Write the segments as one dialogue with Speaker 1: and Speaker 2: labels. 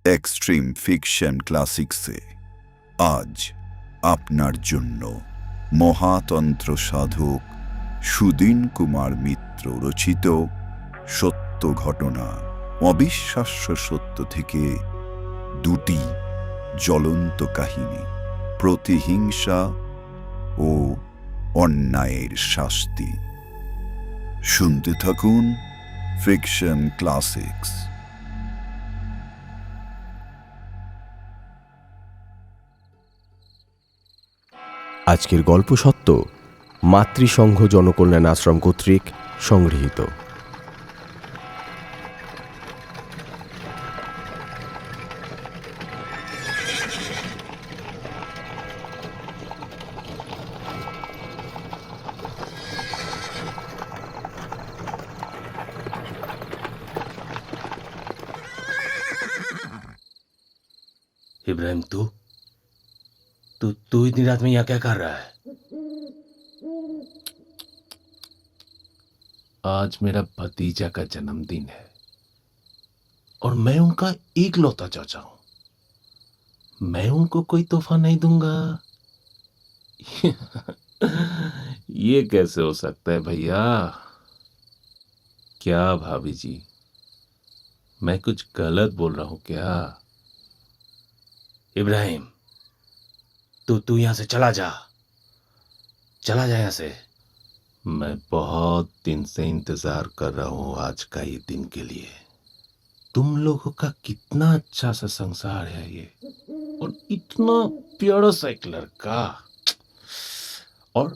Speaker 1: Extreme fiction ক্লাসিক্সে আজ আপনার জন্য মহাতন্ত্র সাধক সুদিন কুমার মিত্র রচিত সত্য ঘটনা, অবিশ্বাস্য সত্য থেকে দুটি জ্বলন্ত কাহিনী, প্রতিহিংসা ও অন্যায়ের শাস্তি। শুনতে থাকুন ফিকশন ক্লাসিক্স।
Speaker 2: আজকের গল্প সত্য মাতৃসংঘ জনকল্যাণ আশ্রম কর্তৃক সংগৃহীত।
Speaker 3: इब्राहिम, तू इतनी रात में यहाँ क्या कर रहा है? आज मेरा भतीजा का जन्मदिन है और मैं उनका इकलौता चाचा हूं। मैं उनको कोई तोहफा नहीं दूंगा। ये कैसे हो सकता है भैया? क्या भाभी जी, मैं कुछ गलत बोल रहा हूं क्या? इब्राहिम, तू यहां से चला जा यहां से। मैं बहुत दिन से इंतजार कर रहा हूं आज का ये दिन के लिए। तुम लोगों का कितना अच्छा सा संसार है ये, और इतना प्यारा सा एक लड़का, और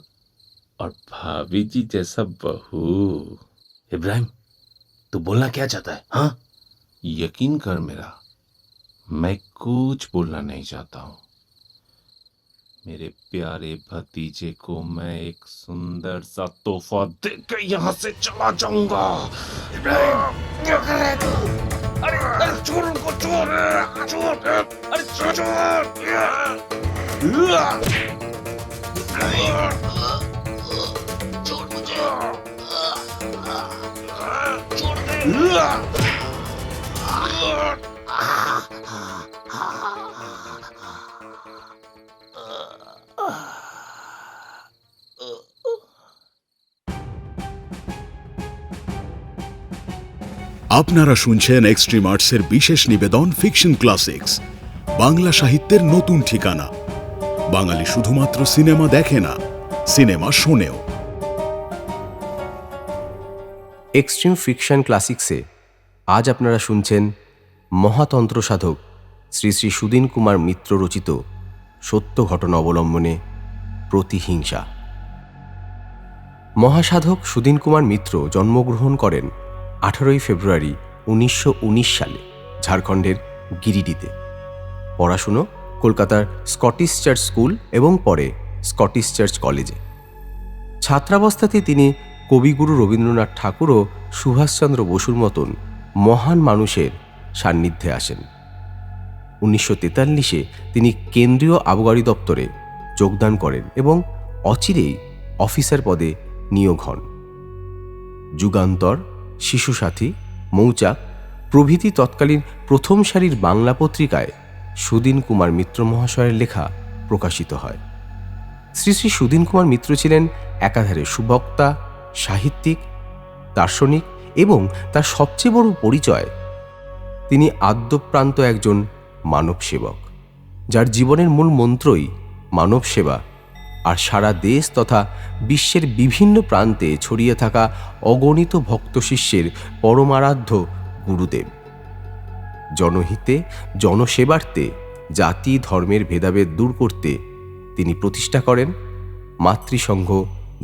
Speaker 3: भाभी जी जैसा बहू। इब्राहिम, तू बोलना क्या चाहता है? हाँ, यकीन कर मेरा, मैं कुछ बोलना नहीं चाहता हूं। मेरे प्यारे भतीजे को मैं एक सुंदर सा तोहफा देकर यहाँ से चला जाऊंगा। इब्राहिम, क्या कर रहा है तू? अरे छोड़ उनको, छोड़, अरे छोड़। छोड़ मुझे, छोड़ दे।
Speaker 4: আপনারা শুনছেন এক্সট্রিম আর্টসের বিশেষ নিবেদন ফিকশন ক্লাসিক্স, বাংলা সাহিত্যের নতুন ঠিকানা। বাঙালি শুধুমাত্র সিনেমা দেখে না, সিনেমা শোনেও।
Speaker 2: এক্সট্রিম ফিকশন ক্লাসিক্সে আজ আপনারা শুনছেন মহাতন্ত্র সাধক শ্রী শ্রী সুদিন কুমার মিত্র রচিত সত্য ঘটনা অবলম্বনে প্রতিহিংসা। মহাসাধক সুদিন কুমার মিত্র জন্মগ্রহণ করেন 18 ফেব্রুয়ারি 1919 সালে ঝাড়খণ্ডের গিরিডিতে। পড়াশুনো কলকাতার স্কটিশ চার্চ স্কুল এবং পরে স্কটিশ চার্চ কলেজে। ছাত্রাবস্থাতে তিনি কবিগুরু রবীন্দ্রনাথ ঠাকুর ও সুভাষচন্দ্র বসুর মতন মহান মানুষের সান্নিধ্যে আসেন। 1943-এ তিনি কেন্দ্রীয় আবগারি দপ্তরে যোগদান করেন এবং অচিরেই অফিসার পদে নিয়োগ হন। যুগান্তর, শিশুসাথী, মৌচাক প্রভৃতি তৎকালীন প্রথম সারির বাংলা পত্রিকায় সুদিন কুমার মিত্র মহাশয়ের লেখা প্রকাশিত হয়। শ্রী শ্রী সুদিন কুমার মিত্র ছিলেন একাধারে সুবক্তা, সাহিত্যিক, দার্শনিক এবং তার সবচেয়ে বড় পরিচয়, তিনি আদ্যপ্রান্ত একজন মানব সেবক, যার জীবনের মূল মন্ত্রই মানব সেবা আর সারা দেশ তথা বিশ্বের বিভিন্ন প্রান্তে ছড়িয়ে থাকা অগণিত ভক্ত শিষ্যের পরমারাধ্য গুরুদেব। জনহিতে, জনসেবার্থে জাতি ধর্মের ভেদাভেদ দূর করতে তিনি প্রতিষ্ঠা করেন মাতৃসংঘ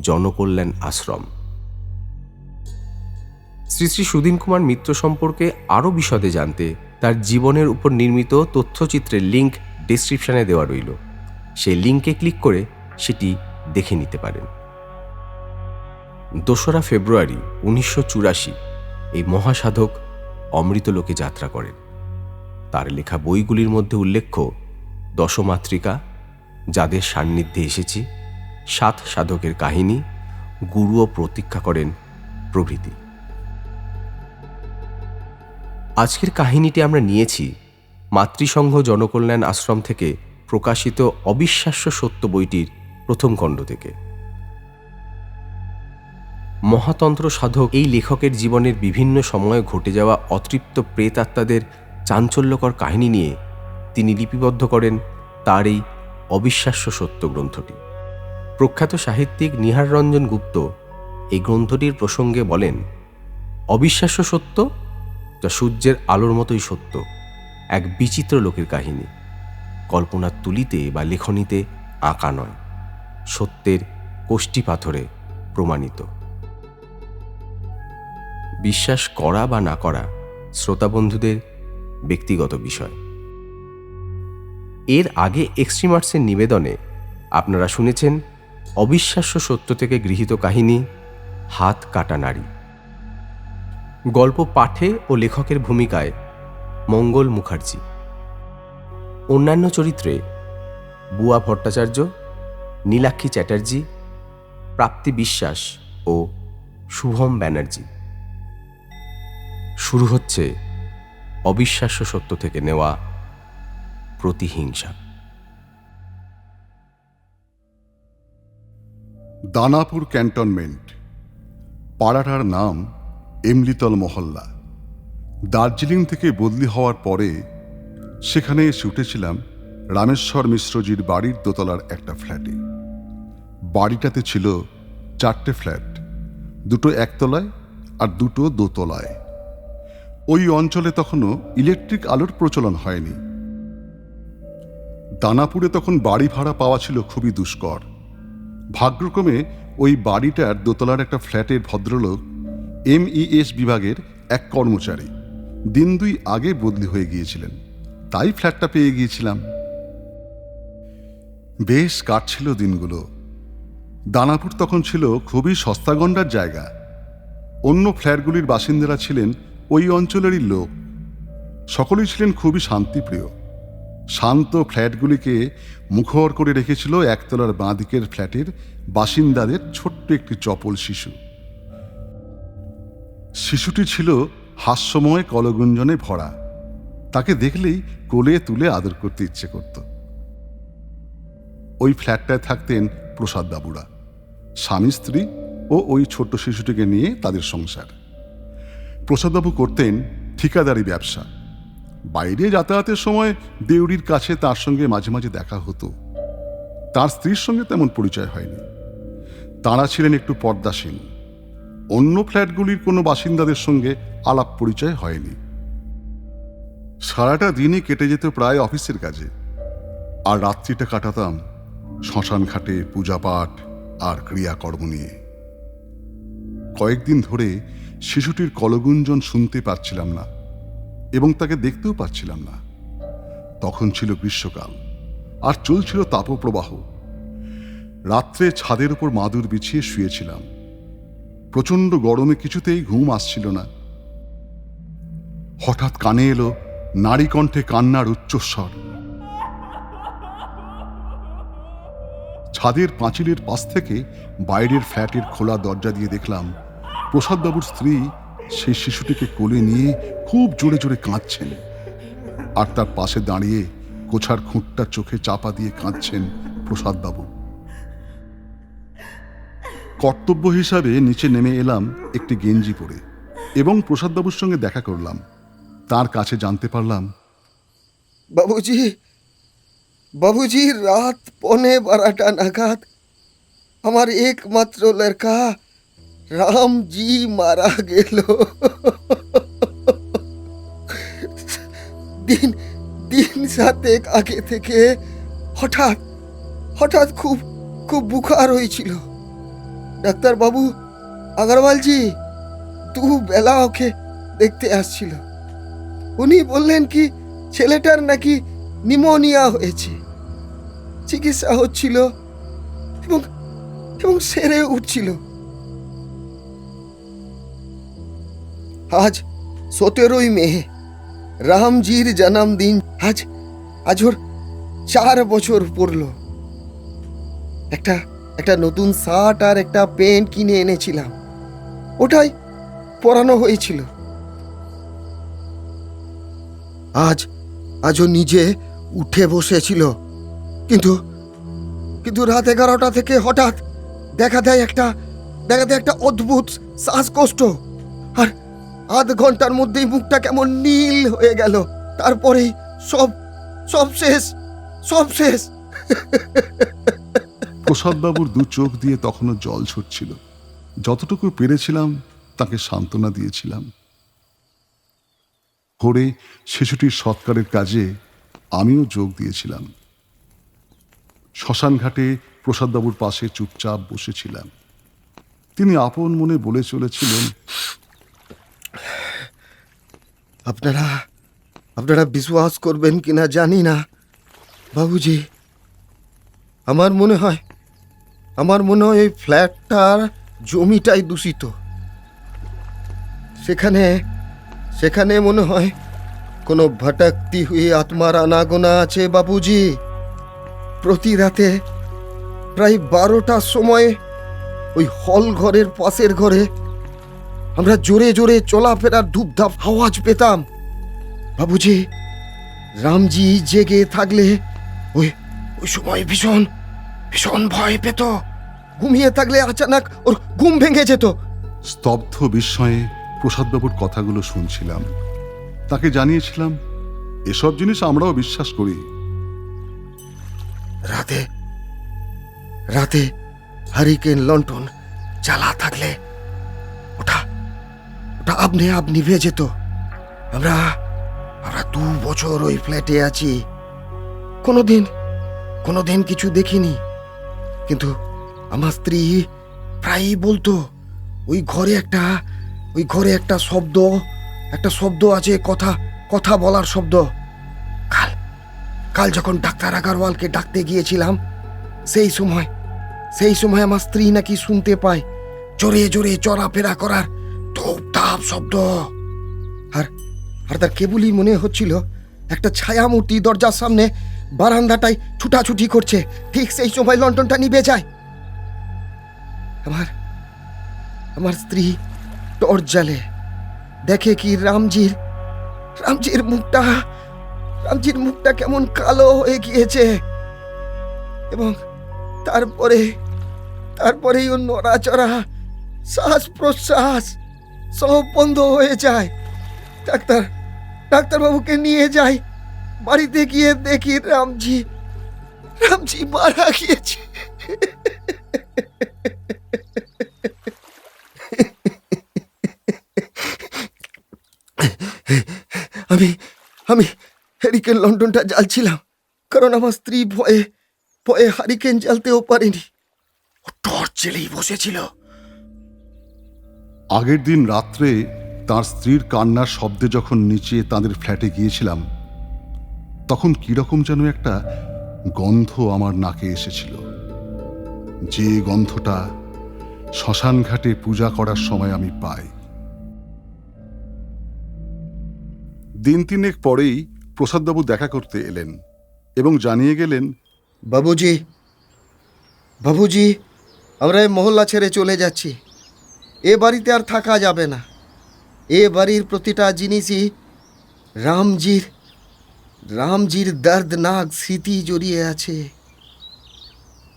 Speaker 2: জনকল্যাণ আশ্রম। শ্রী শ্রী সুদিন কুমার মিত্র সম্পর্কে আরও বিশদে জানতে তার জীবনের উপর নির্মিত তথ্যচিত্রের লিঙ্ক ডেসক্রিপশনে দেওয়া রইল, সেই লিঙ্কে ক্লিক করে সেটি দেখে নিতে পারেন। 2 ফেব্রুয়ারি 1984 এই মহাসাধক অমৃতলোকে যাত্রা করেন। তার লেখা বইগুলির মধ্যে উল্লেখ্য দশমাতৃকা, যাদের সান্নিধ্যে এসেছি, 7 সাধকের কাহিনী, গুরুও প্রতীক্ষা করেন প্রভৃতি। আজকের কাহিনীটি আমরা নিয়েছি মাতৃসংঘ জনকল্যাণ আশ্রম থেকে প্রকাশিত অবিশ্বাস্য সত্য বইটির প্রথম খণ্ড থেকে। মহাতন্ত্র সাধক এই লেখকের জীবনের বিভিন্ন সময়ে ঘটে যাওয়া অতৃপ্ত প্রেতাত্মাদের চাঞ্চল্যকর কাহিনী নিয়ে তিনি লিপিবদ্ধ করেন তার এই অবিশ্বাস্য সত্য গ্রন্থটি। প্রখ্যাত সাহিত্যিক নিহার রঞ্জন গুপ্ত এই গ্রন্থটির প্রসঙ্গে বলেন, অবিশ্বাস্য সত্য যা সূর্যের আলোর মতোই সত্য, এক বিচিত্র লোকের কাহিনী, কল্পনার তুলিতে বা লেখনীতে আঁকা নয়, সত্যের কোষ্ঠী পাথরে প্রমাণিত। বিশ্বাস করা বা না করা শ্রোতা বন্ধুদের ব্যক্তিগত বিষয়। এর আগে এক্সট্রিম আর্টসের নিবেদনে আপনারা শুনেছেন অবিশ্বাস্য সত্য থেকে গৃহীত কাহিনী হাত কাটা নারী। গল্প পাঠে ও লেখকের ভূমিকায় মঙ্গল মুখার্জি। অন্যান্য চরিত্রে বুয়া ভট্টাচার্য, নীলাক্ষী চ্যাটার্জি, প্রাপ্তি বিশ্বাস ও শুভম ব্যানার্জি। শুরু হচ্ছে অবিশ্বাস্য সত্য থেকে নেওয়া প্রতিহিংসা।
Speaker 5: দানাপুর ক্যান্টনমেন্ট। পাড়াটার নাম এমলিতল মহল্লা। দার্জিলিং থেকে বদলি হওয়ার পরে সেখানে এসে উঠেছিলাম রামেশ্বর মিশ্রজির বাড়ির দোতলার একটা ফ্ল্যাটে। বাড়িটাতে ছিল 4টে ফ্ল্যাট, 2টো একতলায় আর 2টো দোতলায়। ওই অঞ্চলে তখনও ইলেকট্রিক আলোর প্রচলন হয়নি। দানাপুরে তখন বাড়ি ভাড়া পাওয়া ছিল খুবই দুষ্কর। ভাগ্যক্রমে ওই বাড়িটার দোতলার একটা ফ্ল্যাটের ভদ্রলোক MES বিভাগের এক কর্মচারী, দিন 2 আগে বদলি হয়ে গিয়েছিলেন, তাই ফ্ল্যাটটা পেয়ে গিয়েছিলাম। বেশ কাটছিল দিনগুলো। দানাপুর তখন ছিল খুবই সস্তাগন্ডার জায়গা। অন্য ফ্ল্যাটগুলির বাসিন্দারা ছিলেন ওই অঞ্চলেরই লোক। সকলেই ছিলেন খুবই শান্তিপ্রিয়। শান্ত ফ্ল্যাটগুলিকে মুখর করে রেখেছিল একতলার বাঁ দিকের ফ্ল্যাটের বাসিন্দাদের ছোট্ট একটি চপল শিশু। শিশুটি ছিল হাস্যময় কলগুঞ্জনে ভরা। তাকে দেখলেই কোলে তুলে আদর করতে ইচ্ছে করত। ওই ফ্ল্যাটটায় থাকতেন প্রসাদ বাবুরা, স্বামী স্ত্রী ও ওই ছোট্ট শিশুটিকে নিয়ে তাদের সংসার। প্রসাদবাবু করতেন ঠিকাদারি ব্যবসা। বাইরে যাতায়াতের সময় দেউড়ির কাছে তার সঙ্গে মাঝে মাঝে দেখা হতো। তার স্ত্রীর সঙ্গে তেমন পরিচয় হয়নি। তাঁরা ছিলেন একটু পর্দাসীন। অন্য ফ্ল্যাটগুলির কোনো বাসিন্দাদের সঙ্গে আলাপ পরিচয় হয়নি। সারাটা দিনই কেটে যেত প্রায় অফিসের কাজে, আর রাত্রিটা কাটাতাম শ্মশান ঘাটে পূজাপাঠ আর ক্রিয়াকর্ম নিয়ে। কয়েকদিন ধরে শিশুটির কলগুঞ্জন শুনতে পাচ্ছিলাম না এবং তাকে দেখতেও পাচ্ছিলাম না। তখন ছিল গ্রীষ্মকাল আর চলছিল তাপপ্রবাহ। রাত্রে ছাদের উপর মাদুর বিছিয়ে শুয়েছিলাম। প্রচণ্ড গরমে কিছুতেই ঘুম আসছিল না। হঠাৎ কানে এলো নারী কণ্ঠে কান্নার উচ্চস্বর। ছাদের পাঁচিলের পাশ থেকে বাইরের ফ্ল্যাটের খোলা দরজা দিয়ে দেখলাম প্রসাদবাবুর স্ত্রী সেই শিশুটিকে কোলে নিয়ে খুব জোরে জোরে কাঁদছেন, আর তার পাশে দাঁড়িয়ে কোছার খুঁটটা চোখে চাপা দিয়ে কাঁদছেন প্রসাদবাবু। কর্তব্য হিসাবে নিচে নেমে এলাম একটি গেঞ্জি পরে এবং প্রসাদবাবুর সঙ্গে দেখা করলাম। তার কাছে জানতে পারলাম,
Speaker 6: বাবুজি রাত 11:15 নাগাদ আমার একমাত্র লড়কা রামজি মারা গেল। দিন 7 আগে থেকে হঠাৎ খুব বুখার হয়েছিল। ডাক্তার বাবু আগরওয়ালজি বেলা ওকে দেখতে আসছিল। উনি বললেন কি ছেলেটার নাকি নিউমোনিয়া হয়েছে। চিকিৎসা হচ্ছিল এবং সেরে উঠছিল। আজ 17ই মে, রামজির জন্মদিন। আজ ওর 4 বছর পড়ল। একটা নতুন শার্ট আর একটা প্যান্ট কিনে এনেছিলাম, ওটাই পরানো হয়েছিল। আজও নিজে উঠে বসেছিল, কিন্তু কিন্তু রাত 11টা থেকে হঠাৎ দেখা দেয় একটা অদ্ভুত শ্বাসকষ্ট, আর আধ ঘন্টার মধ্যেই মুখটা কেমন নীল হয়ে গেল। তারপরেই সব সব শেষ, সব শেষ।
Speaker 5: প্রসাদবাবুর দু চোখ দিয়ে তখনও জল ছুটছিল। যতটুকু পেরেছিলাম তাকে সান্ত্বনা দিয়েছিলাম। ভোরে শিশুটির সৎকারের কাজে আমিও যোগ দিয়েছিলাম। শ্মশান ঘাটে প্রসাদবাবুর পাশে চুপচাপ বসেছিলাম। তিনি আপন মনে বলে চলেছিলেন,
Speaker 6: আপনারা বিশ্বাস করবেন কিনা জানি না বাবুজি, আমার মনে হয় এই ফ্ল্যাটটার জমিটাই দূষিত। সেখানে মনে হয় কোনো ভটকতি হুই আত্মার আনাগোনা আছে বাবুজি। প্রতি রাতে প্রায় 12টার সময় ওই হল ঘরের পাশের ঘরে আমরা জোরে জোরে চলাফেরার ধূপধাপ আওয়াজ পেতাম বাবুজি। রামজি জেগে থাকলে ওই সময় ভীষণ ভীষণ ভয় পেত। ঘুমিয়ে থাকলে আচানক ওর ঘুম ভেঙে যেত।
Speaker 5: স্তব্ধ বিস্ময়ে প্রসাদবাবুর কথাগুলো শুনছিলাম। তাকে জানিয়েছিলাম, এসব জিনিস আমরাও বিশ্বাস করি।
Speaker 6: রাতে হারিকেন লন্ঠন জ্বালা থাকলে ওটা আপনি নিভে যেত। আমরা 2 বছর ওই ফ্ল্যাটে আছি, কোনোদিন কিছু দেখিনি, কিন্তু আমার স্ত্রী প্রায়ই বলতো ওই ঘরে একটা শব্দ আছে, কথা বলার শব্দ। কাল যখন ডাক্তার আগারওয়ালকে ডাকতে গিয়েছিলাম, সেই সময় আমার স্ত্রী নাকি শুনতে পায় জোরে জোরে চলাফেরা করার ধূপধাপ শব্দ। আর তার কেবলই মনে হচ্ছিল একটা ছায়ামূর্তি দরজার সামনে বারান্দাটায় ছুটাছুটি করছে। ঠিক সেই সময় লন্ঠনটা নিভে যায়। আমার স্ত্রী টর্চ জ্বালে, দেখে কি রামজির মুখটা কেমন কালো হয়ে গিয়েছে, এবং তারপরেই ওর নড়াচড়া, শ্বাস প্রশ্বাস সব বন্ধ হয়ে যায়। ডাক্তারবাবুকে নিয়ে যাই। বাড়িতে গিয়ে দেখি রামজি মারা গিয়েছে। আমি হ্যারিকেন লন্ঠনটা জ্বালছিলাম, কারণ আমার স্ত্রী ভয়ে হ্যারিকেন জ্বালতেও পারেনি। ও টর্চ জ্বেলেই বসেছিল।
Speaker 5: আগের দিন রাত্রে তার স্ত্রীর কান্নার শব্দে যখন নিচে তাদের ফ্ল্যাটে গিয়েছিলাম, তখন কিরকম যেন একটা গন্ধ আমার নাকে এসেছিল, যে গন্ধটা শ্মশান ঘাটে পূজা করার সময় আমি পাই। দিন 3 পরেই প্রসাদবাবু দেখা করতে এলেন এবং জানিয়ে গেলেন,
Speaker 6: বাবুজি, আমরা এই মহল্লা ছেড়ে চলে যাচ্ছি। এ বাড়িতে আর থাকা যাবে না। এ বাড়ির প্রতিটা জিনিসই রামজির দর্দনাক স্মৃতি জড়িয়ে আছে।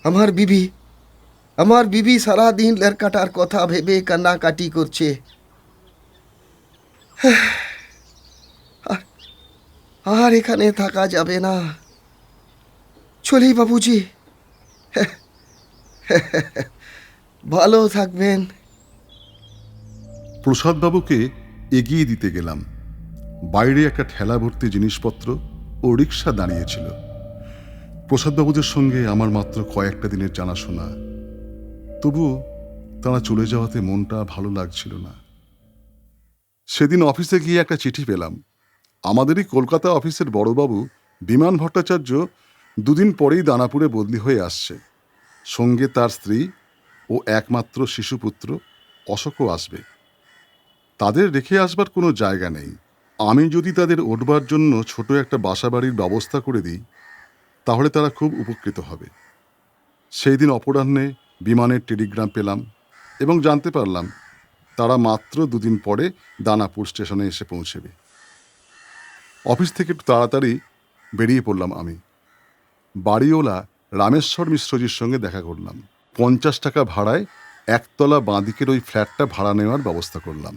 Speaker 6: আমার বিবি সারাদিন লড়কাটার কথা ভেবে কান্নাকাটি করছে। আর এখানে থাকা যাবে না। চলি বাবুজি, ভালো থাকবেন।
Speaker 5: প্রসাদবাবুকে এগিয়ে দিতে গেলাম। বাইরে একটা ঠেলা ভর্তি জিনিসপত্র ও রিক্সা দাঁড়িয়েছিল। প্রসাদবাবুদের সঙ্গে আমার মাত্র কয়েকটা দিনের জানাশোনা, তবুও তারা চলে যাওয়াতে মনটা ভালো লাগছিল না। সেদিন অফিসে গিয়ে একটা চিঠি পেলাম। আমাদেরই কলকাতা অফিসের বড়বাবু বিমান ভট্টাচার্য 2 দিন পরেই দানাপুরে বদলি হয়ে আসছে। সঙ্গে তার স্ত্রী ও একমাত্র শিশুপুত্র অশোকও আসবে। তাদের রেখে আসবার কোনো জায়গা নেই। আমি যদি তাদের উঠবার জন্য ছোট একটা বাসাবাড়ির ব্যবস্থা করে দিই, তাহলে তারা খুব উপকৃত হবে। সেই দিন অপরাহ্নে বিমানের টেলিগ্রাম পেলাম এবং জানতে পারলাম তারা মাত্র 2 দিন পরে দানাপুর স্টেশনে এসে পৌঁছেবে। অফিস থেকে একটু তাড়াতাড়ি বেরিয়ে পড়লাম আমি। বাড়িওয়ালা রামেশ্বর মিশ্রজির সঙ্গে দেখা করলাম। 50 টাকা ভাড়ায় একতলা বাঁদিকের ওই ফ্ল্যাটটা ভাড়া নেওয়ার ব্যবস্থা করলাম।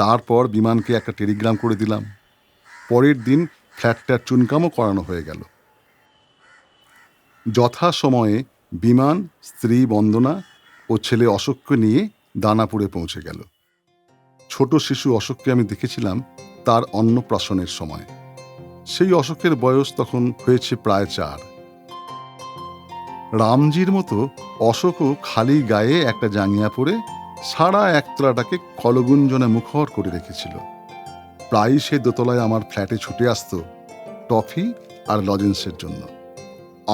Speaker 5: তারপর বিমানকে একটা টেলিগ্রাম করে দিলাম। পরের দিন ফ্ল্যাটটার চুনকামও করানো হয়ে গেল। যথাসময়ে বিমান স্ত্রী বন্দনা ও ছেলে অশোককে নিয়ে দানাপুরে পৌঁছে গেল। ছোট শিশু অশোককে আমি দেখেছিলাম তার অন্নপ্রাশনের সময়। সেই অশোকের বয়স তখন হয়েছে প্রায় 4। রামজির মতো অশোকও খালি গায়ে একটা জাঙ্গিয়া পরে সারা একতলাটাকে কলগুঞ্জনে মুখর করে রেখেছিল। প্রায়ই সে দোতলায় আমার ফ্ল্যাটে ছুটে আসতো টফি আর লজেন্সের জন্য।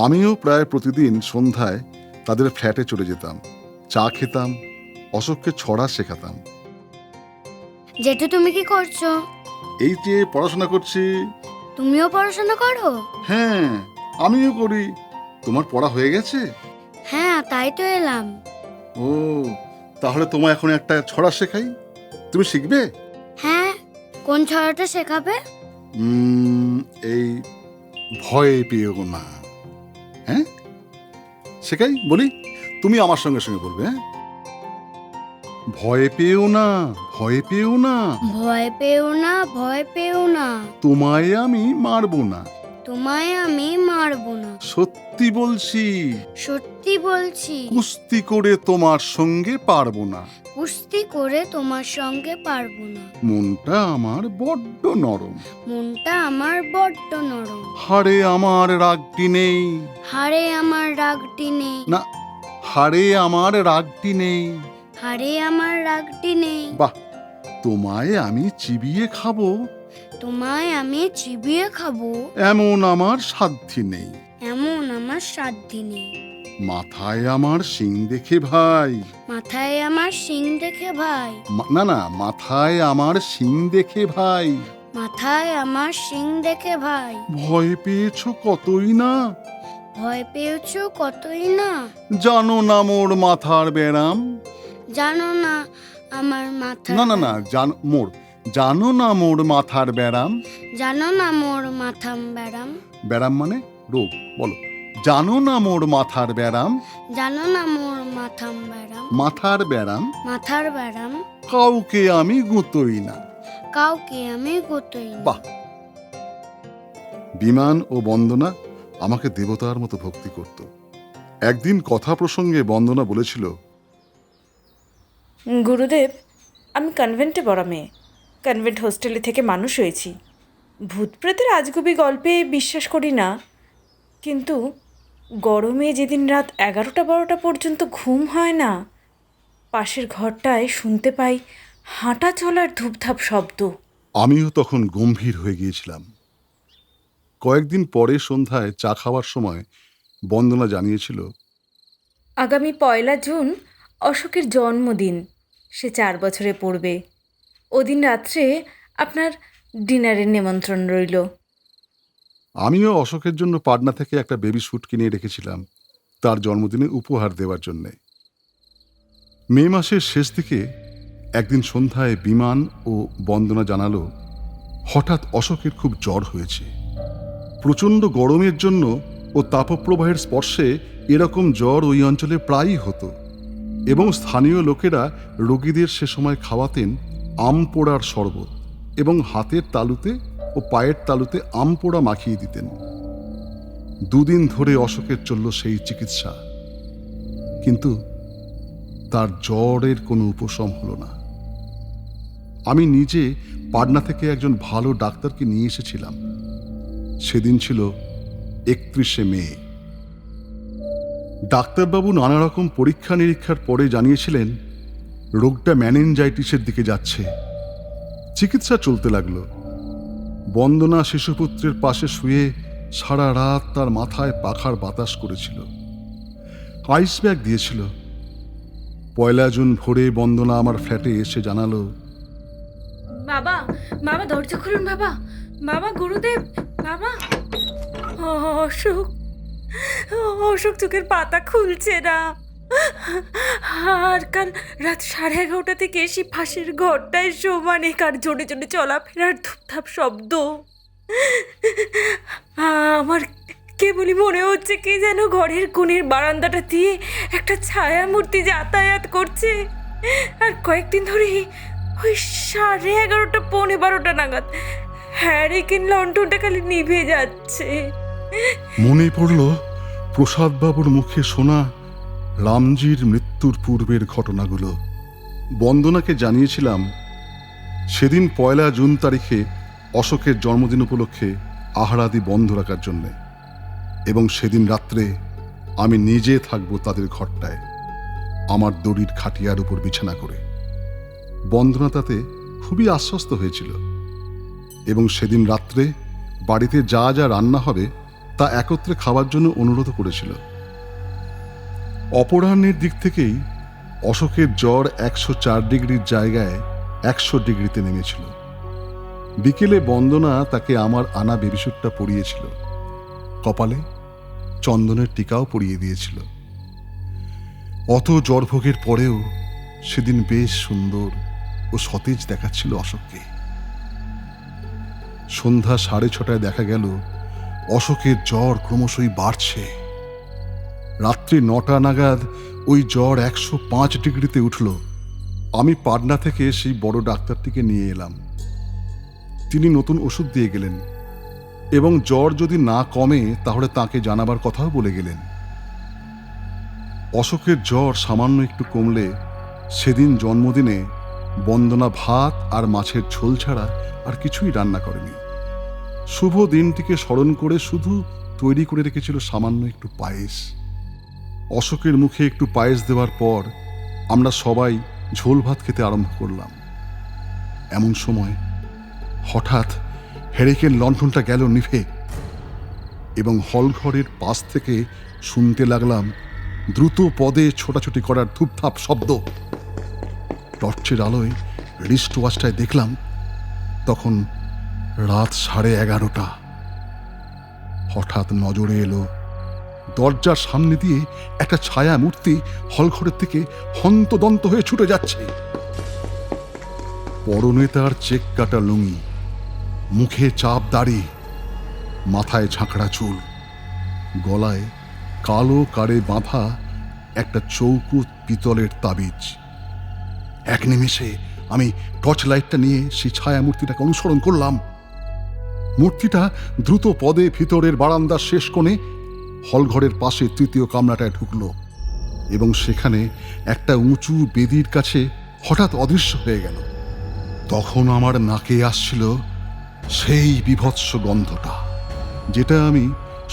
Speaker 5: আমিও প্রায় প্রতিদিন সন্ধ্যায় তাদের ফ্ল্যাটে চলে যেতাম, চা খেতাম, অশোককে ছড়া শেখাতাম।
Speaker 7: জেঠু তুমি কি করছো?
Speaker 5: এই যে পড়াশোনা করছি।
Speaker 7: তুমিও পড়াশোনা করো?
Speaker 5: হ্যাঁ, আমিও করি। তোমার পড়া হয়ে গেছে?
Speaker 7: হ্যাঁ, তাই তো এলাম।
Speaker 5: ও, তাহলে তোমায় এখন একটা ছড়া শেখাই, তুমি শিখবে?
Speaker 7: হ্যাঁ, কোন ছড়াটা শেখাবে?
Speaker 5: এই ভয় পেও না। হ্যাঁ, শেখাই, বলি, তুমি আমার সঙ্গে সঙ্গে বলবে। হ্যাঁ, ভয় পেও না, ভয় পেও না,
Speaker 7: ভয় পেও না, ভয় পেও না,
Speaker 5: তোমায় আমি মারবো না,
Speaker 7: তোমায় আমি মারবো না,
Speaker 5: সত্যি বলছি,
Speaker 7: সত্যি বলছি,
Speaker 5: কুস্তি করে তোমার সঙ্গে পারবো না,
Speaker 7: কুস্তি করে তোমার সঙ্গে পারবো না,
Speaker 5: মনটা আমার বড্ড নরম,
Speaker 7: মনটা আমার বড্ড নরম,
Speaker 5: হাড়ে আমার রাগটি নেই,
Speaker 7: হাড়ে আমার রাগটি নেই,
Speaker 5: না, হাড়ে আমার রাগটি নেই,
Speaker 7: হাড়ে আমার রাগটি নেই,
Speaker 5: বাহ, তোমায় আমি চিবিয়ে খাবো,
Speaker 7: তোমায় আমি চিবিয়ে খাবো,
Speaker 5: এমন আমার সাধ্যি নেই,
Speaker 7: এমন আমার সাধ্যি নেই,
Speaker 5: মাথায় আমার শিং দেখে ভাই,
Speaker 7: মাথায় আমার শিং দেখে ভাই,
Speaker 5: না না, মাথায় আমার শিং দেখে ভাই,
Speaker 7: মাথায় আমার শিং দেখে ভাই,
Speaker 5: ভয় পেয়েছো কতই না,
Speaker 7: ভয় পেয়েছো কতই না,
Speaker 5: জানো না মোর মাথার ব্যারাম,
Speaker 7: জানো না আমার মাথা,
Speaker 5: না না না, জানো না মোর মাথার ব্যারাম,
Speaker 7: জানো না মোর মাথাম ব্যারাম,
Speaker 5: ব্যারাম মানে রোগ, বলো, জানো না মোর মাথার ব্যারাম,
Speaker 7: জানো না মোর মাথাম ব্যারাম,
Speaker 5: মাথার ব্যারাম,
Speaker 7: মাথার ব্যারাম,
Speaker 5: কাউকে আমি গুঁতোই না,
Speaker 7: কাউকে আমি গোতই না।
Speaker 5: বাহ। বিমান ও বন্দনা আমাকে দেবতার মতো ভক্তি করত। একদিন কথা প্রসঙ্গে বন্দনা বলেছিল,
Speaker 8: গুরুদেব, আমি কনভেন্টে বড় মেয়ে, কনভেন্ট হোস্টেলে থেকে মানুষ হয়েছি। ভূত প্রেতের আজগুবি গল্পে বিশ্বাস করি না, কিন্তু গরমে যেদিন রাত 11টা-12টা পর্যন্ত ঘুম হয় না, পাশের ঘরটায় শুনতে পাই হাঁটা চলার ধূপধাপ শব্দ।
Speaker 5: আমিও তখন গম্ভীর হয়ে গিয়েছিলাম। কয়েকদিন পরে সন্ধ্যায় চা খাওয়ার সময় বন্দনা জানিয়েছিল,
Speaker 8: আগামী 1 জুন অশোকের জন্মদিন, সে 4 বছরে পড়বে। ওদিন রাত্রে আপনার ডিনারের নিমন্ত্রণ রইল।
Speaker 5: আমিও অশোকের জন্য পাটনা থেকে একটা বেবি স্যুট কিনে রেখেছিলাম তার জন্মদিনে উপহার দেওয়ার জন্যে। মে মাসের শেষ দিকে একদিন সন্ধ্যায় বিমান ও বন্দনা জানালো হঠাৎ অশোকের খুব জ্বর হয়েছে। প্রচণ্ড গরমের জন্য ও তাপপ্রবাহের স্পর্শে এরকম জ্বর ওই অঞ্চলে প্রায়ই হতো এবং স্থানীয় লোকেরা রোগীদের সে সময় খাওয়াতেন আম পোড়ার শরবত এবং হাতের তালুতে ও পায়ের তালুতে আম পোড়া মাখিয়ে দিতেন। 2 দিন ধরে অশোকের চলল সেই চিকিৎসা, কিন্তু তার জ্বরের কোনো উপশম হলো না। আমি নিজে পাটনা থেকে একজন ভালো ডাক্তারকে নিয়ে এসেছিলাম। সেদিন ছিল 31শে মে। ডাক্তারবাবু নানা রকম পরীক্ষা নিরীক্ষার পরে জানিয়েছিলেন রোগটা ম্যানেঞ্জাইটিসের দিকে যাচ্ছে। চিকিৎসা চলতে লাগলো। বন্দনা শিশুপুত্রের পাশে শুয়ে সারা রাত তার মাথায় পাখার বাতাস করেছিল, আইস ব্যাগ দিয়েছিল। 1 জুন ভোরে বন্দনা আমার ফ্ল্যাটে এসে জানালো,
Speaker 8: বাবা, বাবা দরজা খুলুন, বাবা, বাবা, গুরুদেব, বাবা, অশোক, অশোক চোখের পাতা খুলছে না। আর কাল রাত 11:30 থেকে এসে পাশের ঘরটায় সমানে কার জোরে জোরে চলাফেরার ধূপধাপ শব্দ। আমার কেবলই মনে হচ্ছে কি যেন ঘরের কোণের বারান্দাটা দিয়ে একটা ছায়া মূর্তি যাতায়াত করছে। আর কয়েকদিন ধরে ওই 11:30 12 নাগাদ হ্যারিকেন লণ্ঠনটা খালি নিভে যাচ্ছে।
Speaker 5: মনে পড়ল প্রসাদবাবুর মুখে শোনা রামজির মৃত্যুর পূর্বের ঘটনাগুলো। বন্দনাকে জানিয়েছিলাম সেদিন 1 জুন তারিখে অশোকের জন্মদিন উপলক্ষে আহারাদি বন্ধ রাখার জন্যে, এবং সেদিন রাত্রে আমি নিজে থাকব তাদের ঘরটায়, আমার দড়ির খাটিয়ার উপর বিছানা করে। বন্দনা তাতে খুবই আশ্বস্ত হয়েছিল, এবং সেদিন রাত্রে বাড়িতে যা যা রান্না হবে তা একত্রে খাওয়ার জন্য অনুরোধ করেছিল। অপরাহ্নের দিক থেকেই অশোকের জ্বর 104 ডিগ্রির জায়গায় 100 ডিগ্রিতে নেমেছিল। বিকেলে বন্দনা তাকে আমার আনা বেবিসুটটা পরিয়েছিল, কপালে চন্দনের টিকাও পরিয়ে দিয়েছিল। অত জ্বরভোগের পরেও সেদিন বেশ সুন্দর ও সতেজ দেখাচ্ছিল অশোককে। সন্ধ্যা 6:30 দেখা গেল অশোকের জ্বর ক্রমশই বাড়ছে। রাত্রি 9টা নাগাদ ওই জ্বর 105 ডিগ্রিতে উঠল। আমি পাটনা থেকে সেই বড় ডাক্তারটিকে নিয়ে এলাম। তিনি নতুন ওষুধ দিয়ে গেলেন, এবং জ্বর যদি না কমে তাহলে তাকে জানাবার কথাও বলে গেলেন। অশোকের জ্বর সামান্য একটু কমলে সেদিন জন্মদিনে বন্দনা ভাত আর মাছের ঝোল ছাড়া আর কিছুই রান্না করেনি। শুভ দিনটিকে স্মরণ করে শুধু তৈরি করে রেখেছিল সামান্য একটু পায়েস। অশোকের মুখে একটু পায়েস দেওয়ার পর আমরা সবাই ঝোল ভাত খেতে আরম্ভ করলাম। এমন সময় হঠাৎ হ্যারিকেন লণ্ঠনটা গেল নিভে, এবং হলঘরের পাশ থেকে শুনতে লাগলাম দ্রুত পদে ছোটাছুটি করার ধূপধাপ শব্দ। টর্চের আলোয় রিস্ট ওয়াচটায় দেখলাম তখন রাত 11:30। হঠাৎ নজরে এলো দরজার সামনে দিয়ে একটা ছায়া মূর্তি হলঘরের থেকে হন্তদন্ত হয়ে ছুটে যাচ্ছে। পরনে তার চেক কাটা লুঙ্গি, মুখে চাপ দাড়ি, মাথায় ঝাঁকড়া চুল, গলায় কালো কারে বাঁধা একটা চৌকো পিতলের তাবিজ। এক নিমেষে আমি টর্চ লাইটটা নিয়ে সেই ছায়া মূর্তিটাকে অনুসরণ করলাম। মূর্তিটা দ্রুত পদে ভিতরের বারান্দার শেষ কোণে হলঘরের পাশে 3য় কামরাটায় ঢুকল, এবং সেখানে একটা উঁচু বেদির কাছে হঠাৎ অদৃশ্য হয়ে গেল। তখন আমার নাকে আসছিল সেই বীভৎস গন্ধটা, যেটা আমি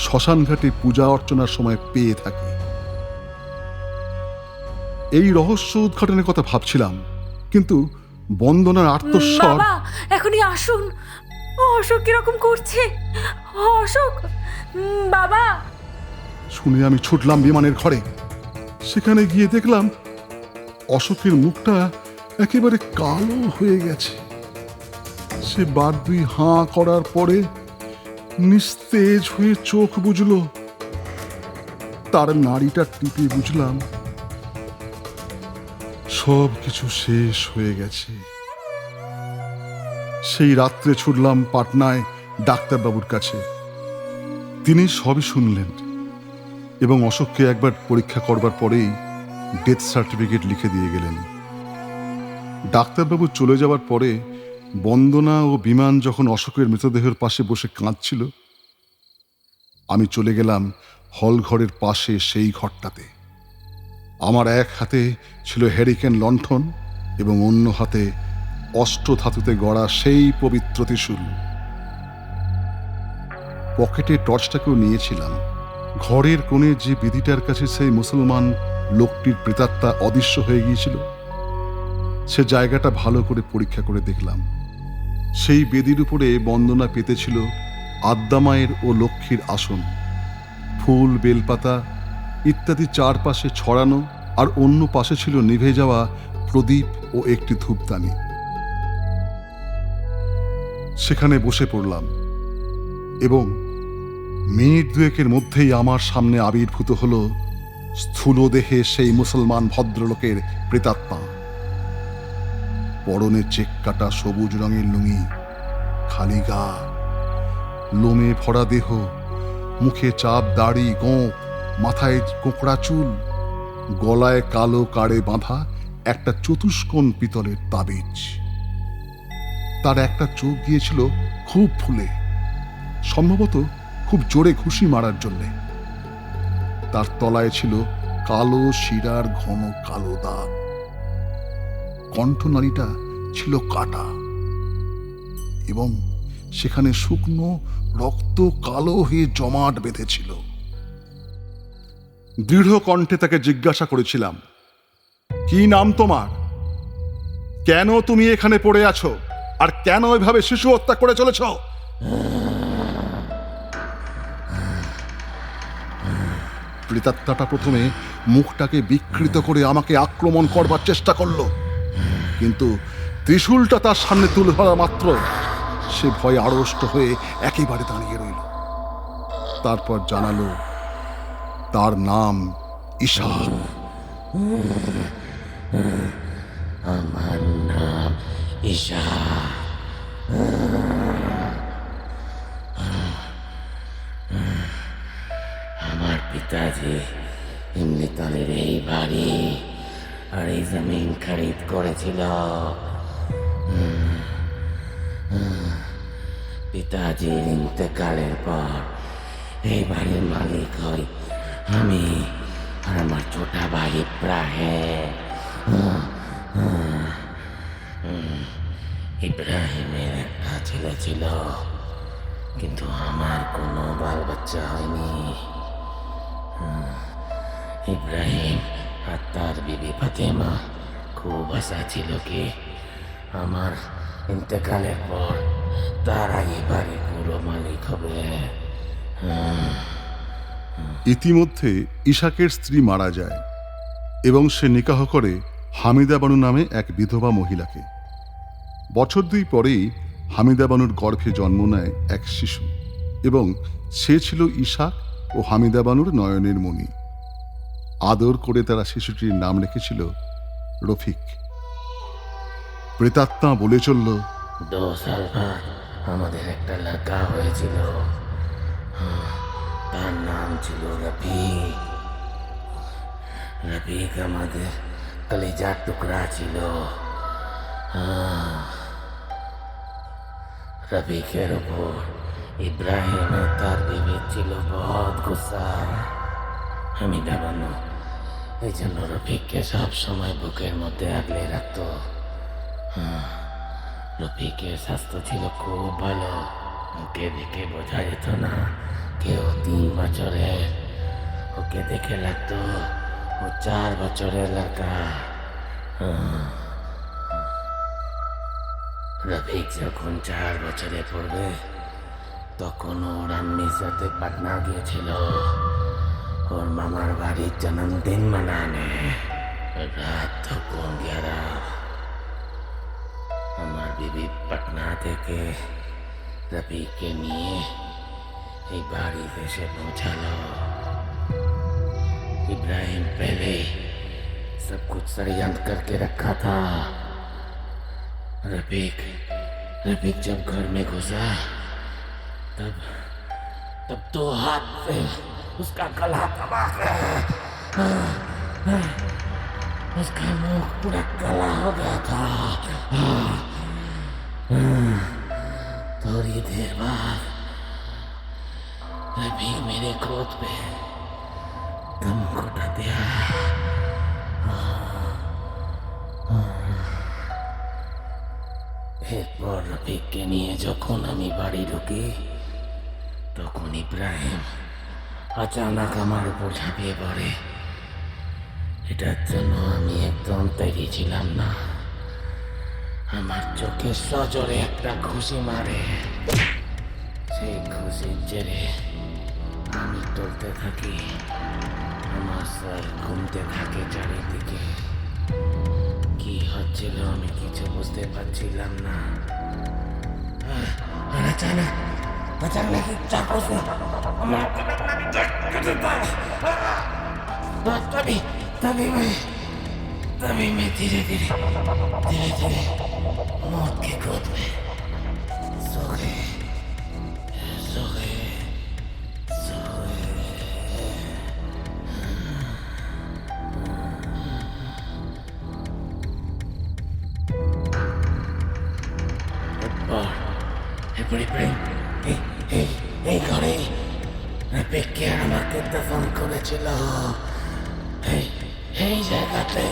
Speaker 5: শ্মশানঘাটে পূজা অর্চনার সময় পেয়ে থাকি। এই রহস্য উদ্ঘাটনের কথা ভাবছিলাম, কিন্তু বন্দনার আর্তস্বর,
Speaker 8: বাবা এখনই আসুন, অশোক কিরকম করছে, অশোক বাবা।
Speaker 5: শুনে আমি ছুটলাম বিমানের ঘরে। সেখানে গিয়ে দেখলাম অশোকের মুখটা একেবারে কালো হয়ে গেছে। সে বার দুই হাঁ করার পরে নিস্তেজ হয়ে চোখ বুঝল। তার নাড়িটা টিপে বুঝলাম সব কিছু শেষ হয়ে গেছে। সেই রাত্রে ছুটলাম পাটনায় ডাক্তারবাবুর কাছে। তিনি সবই শুনলেন, এবং অশোককে একবার পরীক্ষা করবার পরেই ডেথ সার্টিফিকেট লিখে দিয়ে গেলেন। ডাক্তারবাবু চলে যাওয়ার পরে বন্দনা ও বিমান যখন অশোকের মৃতদেহের পাশে বসে কাঁদছিল, আমি চলে গেলাম হলঘরের পাশে সেই ঘরটাতে। আমার এক হাতে ছিল হ্যারিকেন লণ্ঠন, এবং অন্য হাতে অষ্টধাতুতে গড়া সেই পবিত্র ত্রিশূল। পকেটে টর্চটাকেও নিয়েছিলাম। ঘরের কোণে যে বেদিটার কাছে সেই মুসলমান লোকটির প্রেতাত্মা অদৃশ্য হয়ে গিয়েছিল, সে জায়গাটা ভালো করে পরীক্ষা করে দেখলাম। সেই বেদির উপরে বন্দনা পেতেছিল আদ্যামায়ের ও লক্ষ্মীর আসন, ফুল বেলপাতা ইত্যাদি চারপাশে ছড়ানো, আর অন্য পাশে ছিল নিভে যাওয়া প্রদীপ ও একটি ধূপদানি। সেখানে বসে পড়লাম, এবং মিনিট দুয়েকের মধ্যেই আমার সামনে আবির্ভূত হল স্থূল দেহে সেই মুসলমান ভদ্রলোকের প্রেতাত্মা। পরনে চেক কাটা সবুজ রঙের লুঙ্গি, খালি গা, লোমে ভরা দেহ, মুখে চাপ দাড়ি, গোঁপ, মাথায় কোঁকড়া চুল, গলায় কালো কাড়ে বাঁধা একটা চতুষ্কোণ পিতলের তাবিজ। তার একটা চোখ গিয়েছিল খুব ফুলে, সম্ভবত খুব জোরে ঘুষি মারার জন্যে। তার তলায় ছিল কালো শিরার ঘন কালো দাগ। কণ্ঠনালীটা ছিল কাটা এবং সেখানে শুকনো রক্ত কালো হয়ে জমাট বেঁধেছিল। দৃঢ় কণ্ঠে তাকে জিজ্ঞাসা করেছিলাম, কি নাম তোমার? কেন তুমি এখানে পড়ে আছো? আর কেন এভাবে শিশু হত্যা করে চলেছ? প্রেতাত্মাটা প্রথমে মুখটাকে বিকৃত করে আমাকে আক্রমণ করবার চেষ্টা করলো, কিন্তু ত্রিশূলটা তার সামনে তুলে ধরা মাত্র সে ভয়ে আড়ষ্ট হয়ে একেবারে দাঁড়িয়ে রইল। তারপর জানালো তার নাম ঈশা।
Speaker 9: আমার নাম ঈশা। আমার পিতাজি এমনিতলের এই বাড়ি আর এই জমিন খরিদ করেছিল। পিতাজির ইন্তেকালের পর এই বাড়ির মালিক হই আমি আর আমার ছোটা ভাই ইব্রাহিম। ইব্রাহিমের একটা ছেলে ছিল, কিন্তু আমার কোনো বাল বাচ্চা হয়নি। ইব্রাহিম আর তার বিবি ফাতেমা খুব আশা ছিল কি আমার ইন্তেকালের পর তারা এই বাড়ির পুরো মালিক হবে।
Speaker 5: ইতিমধ্যে ইশাকের স্ত্রী মারা যায় এবং সে নিকাহ করে হামিদা বানু নামে এক বিধবা মহিলাকে। বছর দুই পরেই হামিদা বানুর গর্ভে জন্ম নেয় এক শিশু এবং সে ছিল ইশাক ও হামিদা বানুর নয়নের মণি। আদর করে তারা শিশুটির নাম রেখেছিল রফিক। প্রেতাত্মা বলে চলল,
Speaker 9: 2 সাল পর আমাদের একটা লড়কা হয়েছিল, তার নাম ছিল রফিক। রফিক আমাদের কলিজার টুকরা ছিল। রফিকের উপর ইব্রাহিম আর তার বিবি ছিল বহুত গুসা। হামিদা বানু এই জন্য রফিককে সব সময় বুকের মধ্যে আগলে রাখত। রফিকের স্বাস্থ্য ছিল খুব ভালো, ওকে দেখে বোঝা যেত না কেউ 3 বছরের। ওকে দেখে লাগতো ও 4 বছরের লড়কা। রফিক যখন 4 বছরে পড়বে তখন ওর আম্মির সাথে পাটনা গিয়েছিল ওর মামার বাড়ির জন্মদিন মানানে। রাত তখন 11। আমার বিবি পাটনা থেকে রফিককে নিয়ে এই बाड़ी से पहुंचा लो। इब्राहिम पहले सब कुछ षड्यंत्र करके रखा था। रफीक जब घर में घुसा तब 2 हाथ से उसका गला दबा गया। उसका मुंह पूरा काला हो गया था। थोड़ी देर बाद रफीक मेरे गोद पे दम घुटा दिया। এরপর রফিককে নিয়ে যখন আমি বাড়ি ঢুকি তখন ইব্রাহিম আচানক আমার উপর ঝাঁপিয়ে পড়ে। এটার জন্য আমি একদম তৈরি ছিলাম না। আমার চোখে সজোরে একটা ঘুষি মারে। সেই ঘুষির জেরে আমি টলতে থাকি। আমার স্যার ঘুমতে থাকে চারিদিকে। কি হচ্ছিল আমি কিছু বুঝতে পারছিলাম না। আর अचानक एक चाकू से আমার কেটে দেয়। तभी मैं धीरे धीरे मौत की गोद में सो প্রেম এই ঘরে রেবেকা আমাকে দফন করেছিল, এই জায়গাতে,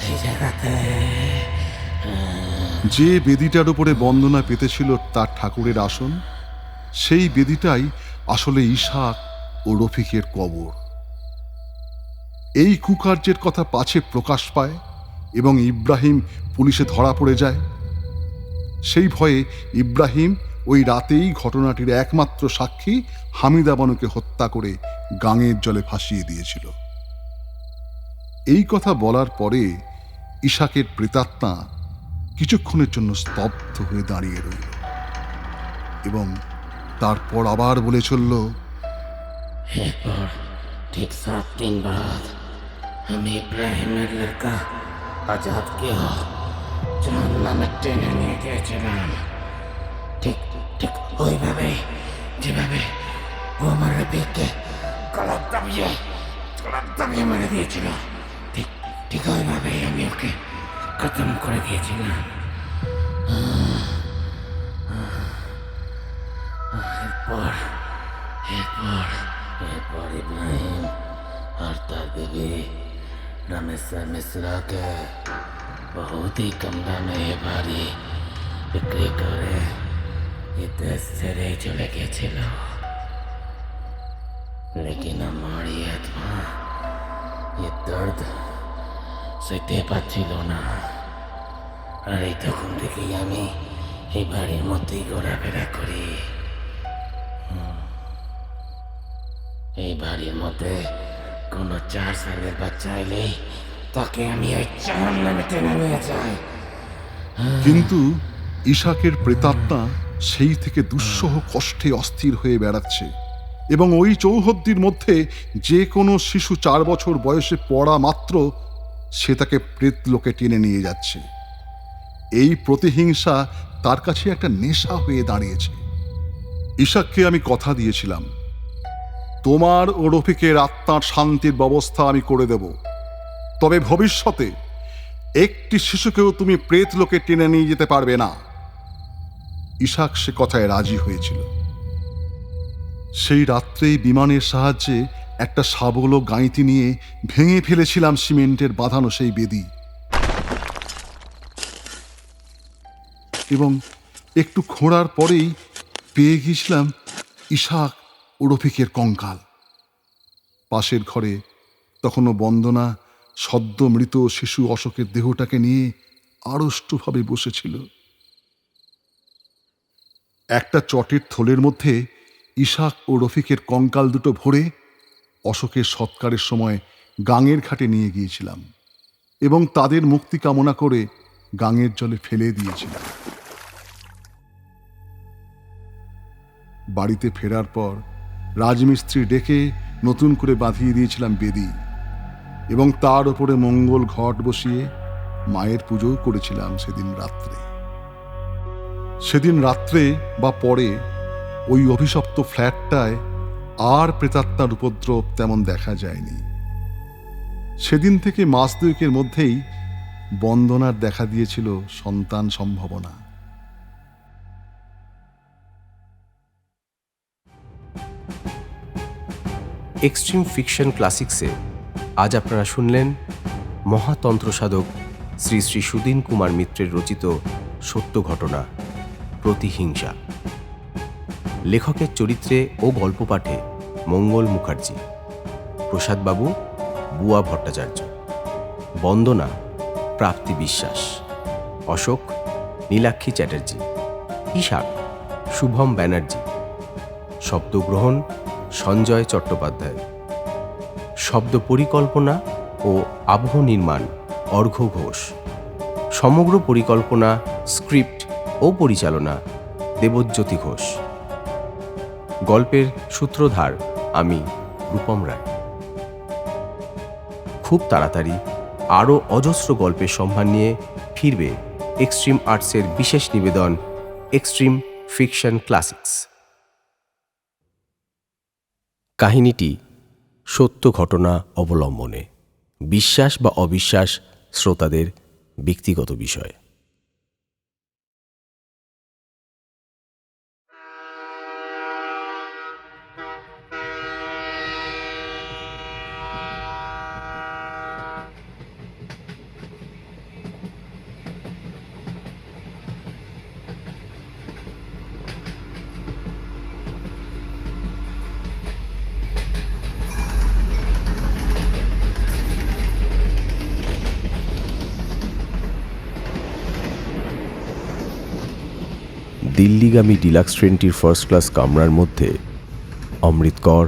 Speaker 9: এই জায়গাতে।
Speaker 5: যে বেদিটার উপরে বন্দনা পেতেছিল তার ঠাকুরের আসন, সেই বেদিটাই আসলে ইসহাক ও রফিকের কবর। এই কুকার্যের কথা পাছে প্রকাশ পায় এবং ইব্রাহিম পুলিশে ধরা পড়ে যায়। সেই ভয়ে ইব্রাহিম ওই রাতেই ঘটনাটির একমাত্র সাক্ষী হামিদা বানুকে হত্যা করে গাঙের জলে ভাসিয়ে দিয়েছিল। এই কথা বলার পরে ইসহাকের প্রেতাত্মা কিছুক্ষণের জন্য স্তব্ধ হয়ে দাঁড়িয়ে রইল এবং তারপর আবার বলে চলল,
Speaker 9: এরপর ঠিক 7 দিন बाद আমি ইব্রাহিমের লড়কা আজাদকে জাহান্নামে টেনে নিয়ে গিয়েছিলাম, ঠিক ঠিক ওইভাবে যেভাবে ও আমার রফিককে গলা দাবিয়ে মেরে দিয়েছিল, ঠিক ঠিক ওইভাবেই আমি ওকে খতম করে দিয়েছিলাম। এরপর এরপর এরপর ইব্রাহিম और तार बीवी रमेशा मिश्रा के बहुत ही कम दाम में ये भारी बिक्री करे ये देश ছেড়ে চলে গেছিল। लेकिन हमारी आत्मा ये दर्द সইতে পারছিল না, আর এই তখন থেকেই আমি এই বাড়ির মধ্যেই ঘোরাফেরা করি। এই বাড়ির মধ্যে কোনো 4 সালের বাচ্চা এলেই তাকে আমি ওই জাহান্নামে টেনে নিয়ে যাই।
Speaker 5: কিন্তু ইসহাকের প্রেতাত্মা সেই থেকে দুঃসহ কষ্টে অস্থির হয়ে বেড়াচ্ছে এবং ওই চৌহদ্দির মধ্যে যে কোনো শিশু 4 বছর বয়সে পড়া মাত্র সে তাকে প্রেতলোকে টেনে নিয়ে যাচ্ছে। এই প্রতিহিংসা তার কাছে একটা নেশা হয়ে দাঁড়িয়েছে। ইসহাককে আমি কথা দিয়েছিলাম, তোমার ও রফিকের আত্মার শান্তির ব্যবস্থা আমি করে দেব, তবে ভবিষ্যতে একটি শিশুকেও তুমি প্রেতলোকে টেনে নিয়ে যেতে পারবে না। ইসহাক সে কথায় রাজি হয়েছিল। সেই রাত্রেই বিমানের সাহায্যে একটা শাবল ও গাঁইতি নিয়ে ভেঙে ফেলেছিলাম সিমেন্টের বাঁধানো সেই বেদি, এবং একটু খোঁড়ার পরেই পেয়ে গিয়েছিলাম ইসহাক ও রফিকের কঙ্কাল। পাশের ঘরে তখনও বন্দনা সদ্য মৃত শিশু অশোকের দেহটাকে নিয়ে আড়ষ্টভাবে বসেছিল। একটা চটের থলের মধ্যে ইসহাক ও রফিকের কঙ্কাল দুটো ভরে অশোকের সৎকারের সময় গাঙের ঘাটে নিয়ে গিয়েছিলাম এবং তাদের মুক্তি কামনা করে গাঙের জলে ফেলে দিয়েছিলাম। বাড়িতে ফেরার পর রাজমিস্ত্রি ডেকে নতুন করে বাঁধিয়ে দিয়েছিলাম বেদি এবং তার উপরে মঙ্গল ঘট বসিয়ে মায়ের পুজো করেছিলাম সেদিন রাত্রে। সেদিন রাত্রে বা পরে ওই অভিশপ্ত ফ্ল্যাটটায় আর প্রেতাত্মার উপদ্রব তেমন দেখা যায়নি। সেদিন থেকে মাস 2 মধ্যেই বন্দনার দেখা দিয়েছিল সন্তান সম্ভাবনা।
Speaker 2: এক্সট্রিম ফিকশন ক্লাসিক্সে আজ আপনারা শুনলেন মহাতন্ত্র সাধক শ্রী শ্রী সুদিন কুমার মিত্রের রচিত সত্য ঘটনা প্রতিহিংসা। লেখকের চরিত্রে ও গল্প পাঠে মঙ্গল মুখার্জি, প্রসাদবাবু বুয়া ভট্টাচার্য, বন্দনা প্রাপ্তি বিশ্বাস, অশোক নীলাক্ষী চ্যাটার্জি, ইসহাক শুভম ব্যানার্জি, শব্দগ্রহণ সঞ্জয় চট্টোপাধ্যায়, শব্দ পরিকল্পনা ও আবহ নির্মাণ অর্ঘ্য ঘোষ, সমগ্র পরিকল্পনা স্ক্রিপ্ট ও পরিচালনা দেবজ্যোতি ঘোষ। গল্পের সূত্রধার আমি রূপম রায়। খুব তাড়াতাড়ি আরও অজস্র গল্পের সম্ভার নিয়ে ফিরবে এক্সট্রিম আর্টসের বিশেষ নিবেদন এক্সট্রিম ফিকশন ক্লাসিক্স। কাহিনীটি সত্য ঘটনা অবলম্বনে, বিশ্বাস বা অবিশ্বাস শ্রোতাদের ব্যক্তিগত বিষয়। দিল্লিগামী ডিলাক্স ট্রেনটির ফার্স্ট ক্লাস কামরার মধ্যে অমৃত কর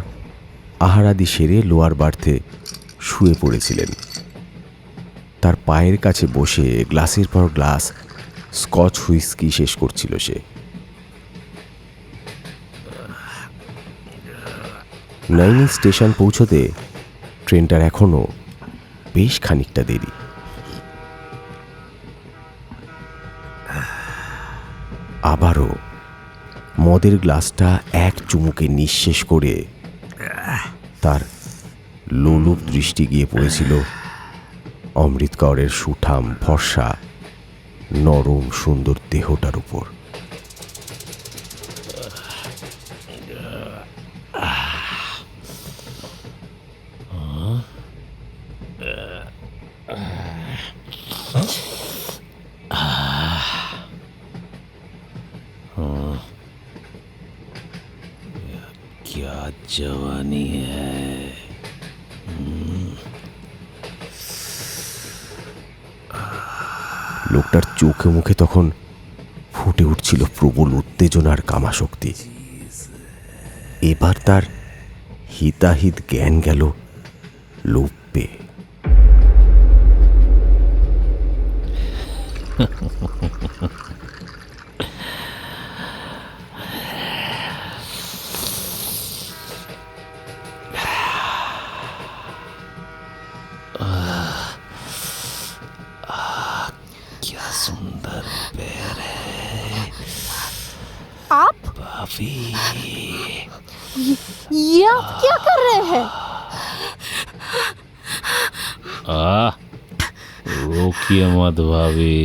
Speaker 2: আহারাদি সেরে লোয়ার বার্থে শুয়ে পড়েছিলেন। তার পায়ের কাছে বসে গ্লাসের পর গ্লাস স্কচ হুইস্কি শেষ করছিল সে। নৈনি স্টেশন পৌঁছতে ট্রেনটার এখনো বেশ খানিকটা দেরি। আবারও মদের গ্লাসটা এক চুমুকে নিঃশেষ করে তার লোলুপ দৃষ্টি গিয়ে পড়েছিল অমৃত করের সুঠাম ফর্সা নরম সুন্দর দেহটার উপর।
Speaker 9: क्या जवानी है।
Speaker 2: লোকটার চোখে মুখে তখন ফুটে উঠছিল প্রবল উত্তেজনার কামাশক্তি। এবার তার হিতাহিত জ্ঞান গেল লোপ পেয়ে।
Speaker 9: क्या सुंदर पैर है
Speaker 10: आप
Speaker 9: भाभी।
Speaker 10: ये आप क्या कर रहे हैं?
Speaker 9: रोकिए मत भाभी,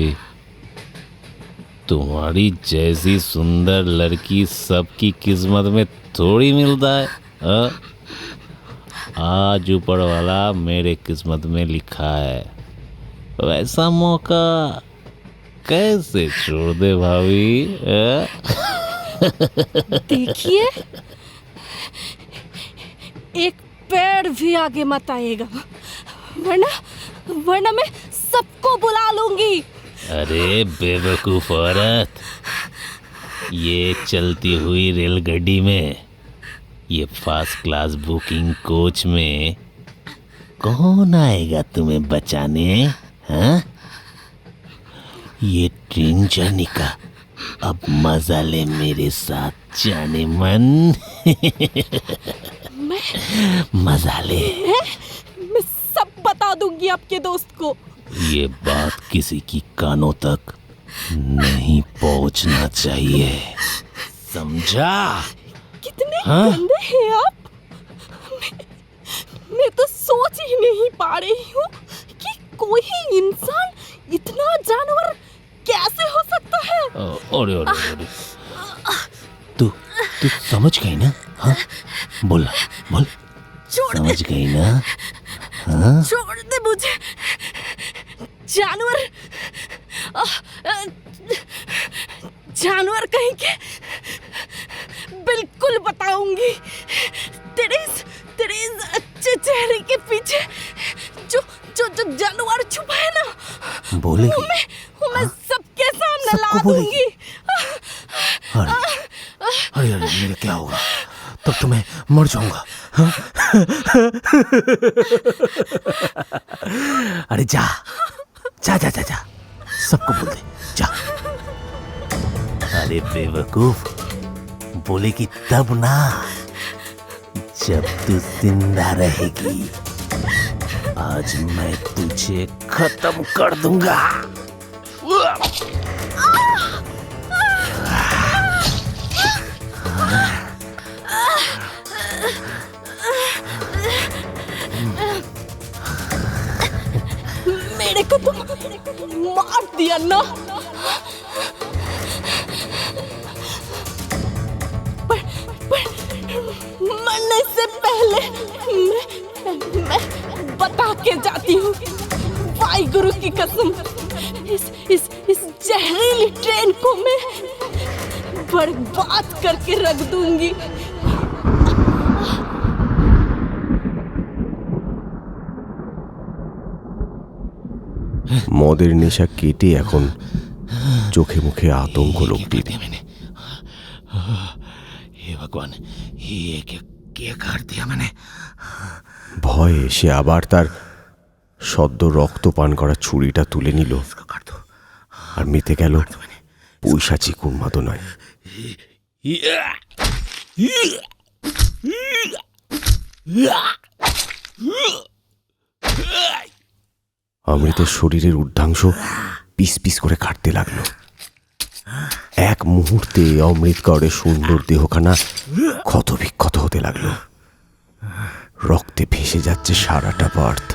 Speaker 9: तुम्हारी जैसी सुंदर लड़की सबकी किस्मत में थोड़ी मिलता है। आज ऊपर वाला मेरे किस्मत में लिखा है, वैसा मौका कैसे छोड़ दे भाभी।
Speaker 10: देखिए, एक पैर भी आगे मत आइएगा, वरना मैं सबको बुला लूंगी।
Speaker 9: अरे बेवकूफ औरत, ये चलती हुई रेलगाड़ी में, ये फर्स्ट क्लास बुकिंग कोच में कौन आएगा तुम्हें बचाने? हाँ? ये ट्रेन जर्नी का अब मजा ले मेरे साथ जाने मन। मजा ले।
Speaker 10: मैं सब बता दूंगी आपके दोस्त को।
Speaker 9: ये बात किसी की कानों तक नहीं पहुंचना चाहिए, समझा?
Speaker 10: कितने गंदे हैं आप। मैं तो सोच ही नहीं पा रही हूँ कि कोई इंसान इतना जानवर कैसे हो सकता है।
Speaker 9: अरे तू समझ गई ना? हाँ, बोल बोल, समझ गई ना? हाँ?
Speaker 10: छोड़ दे मुझे, जानवर कहीं के। बिल्कुल बताऊंगी तेरे इस अच्छे चेहरे के पीछे जो जानवर छुपा है ना,
Speaker 9: बोलेगी?
Speaker 10: वो मैं सबके सामने ला दूंगी।
Speaker 9: अरे मेरे क्या होगा? तब तो मैं मर जाऊंगा। हाँ? अरे जा जा जा जा जा, सबको बोल दे, जा। अरे बेवकूफ, बोलेगी तब ना जब तू जिंदा रहेगी। आज मैं तुझे खत्म कर दूंगा।
Speaker 10: मेरे को तुम मार दिया ना, पर मरने से पहले मैं बता के जाती हूँ, वाहिगुरु की कसम, इस जहरीली ट्रेन को मैं बर्बाद करके रख दूंगी।
Speaker 2: মদের নেশা কেটে এখন চোখে মুখে আতঙ্ক লোকটির।
Speaker 9: हे भगवान, ये क्या कर दिया मैंने?
Speaker 2: ভয়ে সে আবার তার সদ্য রক্ত পান করা ছুরিটা তুলে নিল
Speaker 9: इसको काट दो।
Speaker 2: আর মেতে গেল পৈশাচিক উন্মাদনায়। অমৃতের শরীরের ঊর্ধ্বাংশ পিস পিস করে কাটতে লাগলো। এক মুহূর্তে অমৃতকরের সুন্দর দেহখানা ক্ষতবিক্ষত হতে লাগলো। রক্তে ভেসে যাচ্ছে সারাটা পার্থ।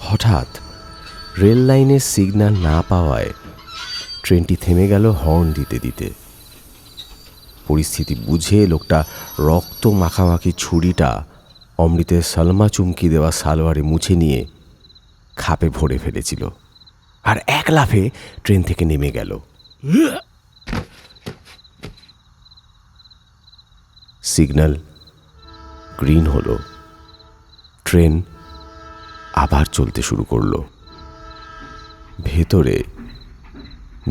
Speaker 2: হঠাৎ রেল লাইনের সিগন্যাল না পাওয়ায় ট্রেনটি থেমে গেল হর্ন দিতে দিতে। পরিস্থিতি বুঝে লোকটা রক্ত মাখামাখি ছুরিটা অমৃতের সালমা চুমকি দেওয়া সালোয়ারে মুছে নিয়ে খাপে ভরে ফেলেছিল আর এক লাফে ট্রেন থেকে নেমে গেল। সিগন্যাল গ্রিন হলো। ট্রেন আবার চলতে শুরু করলো। ভেতরে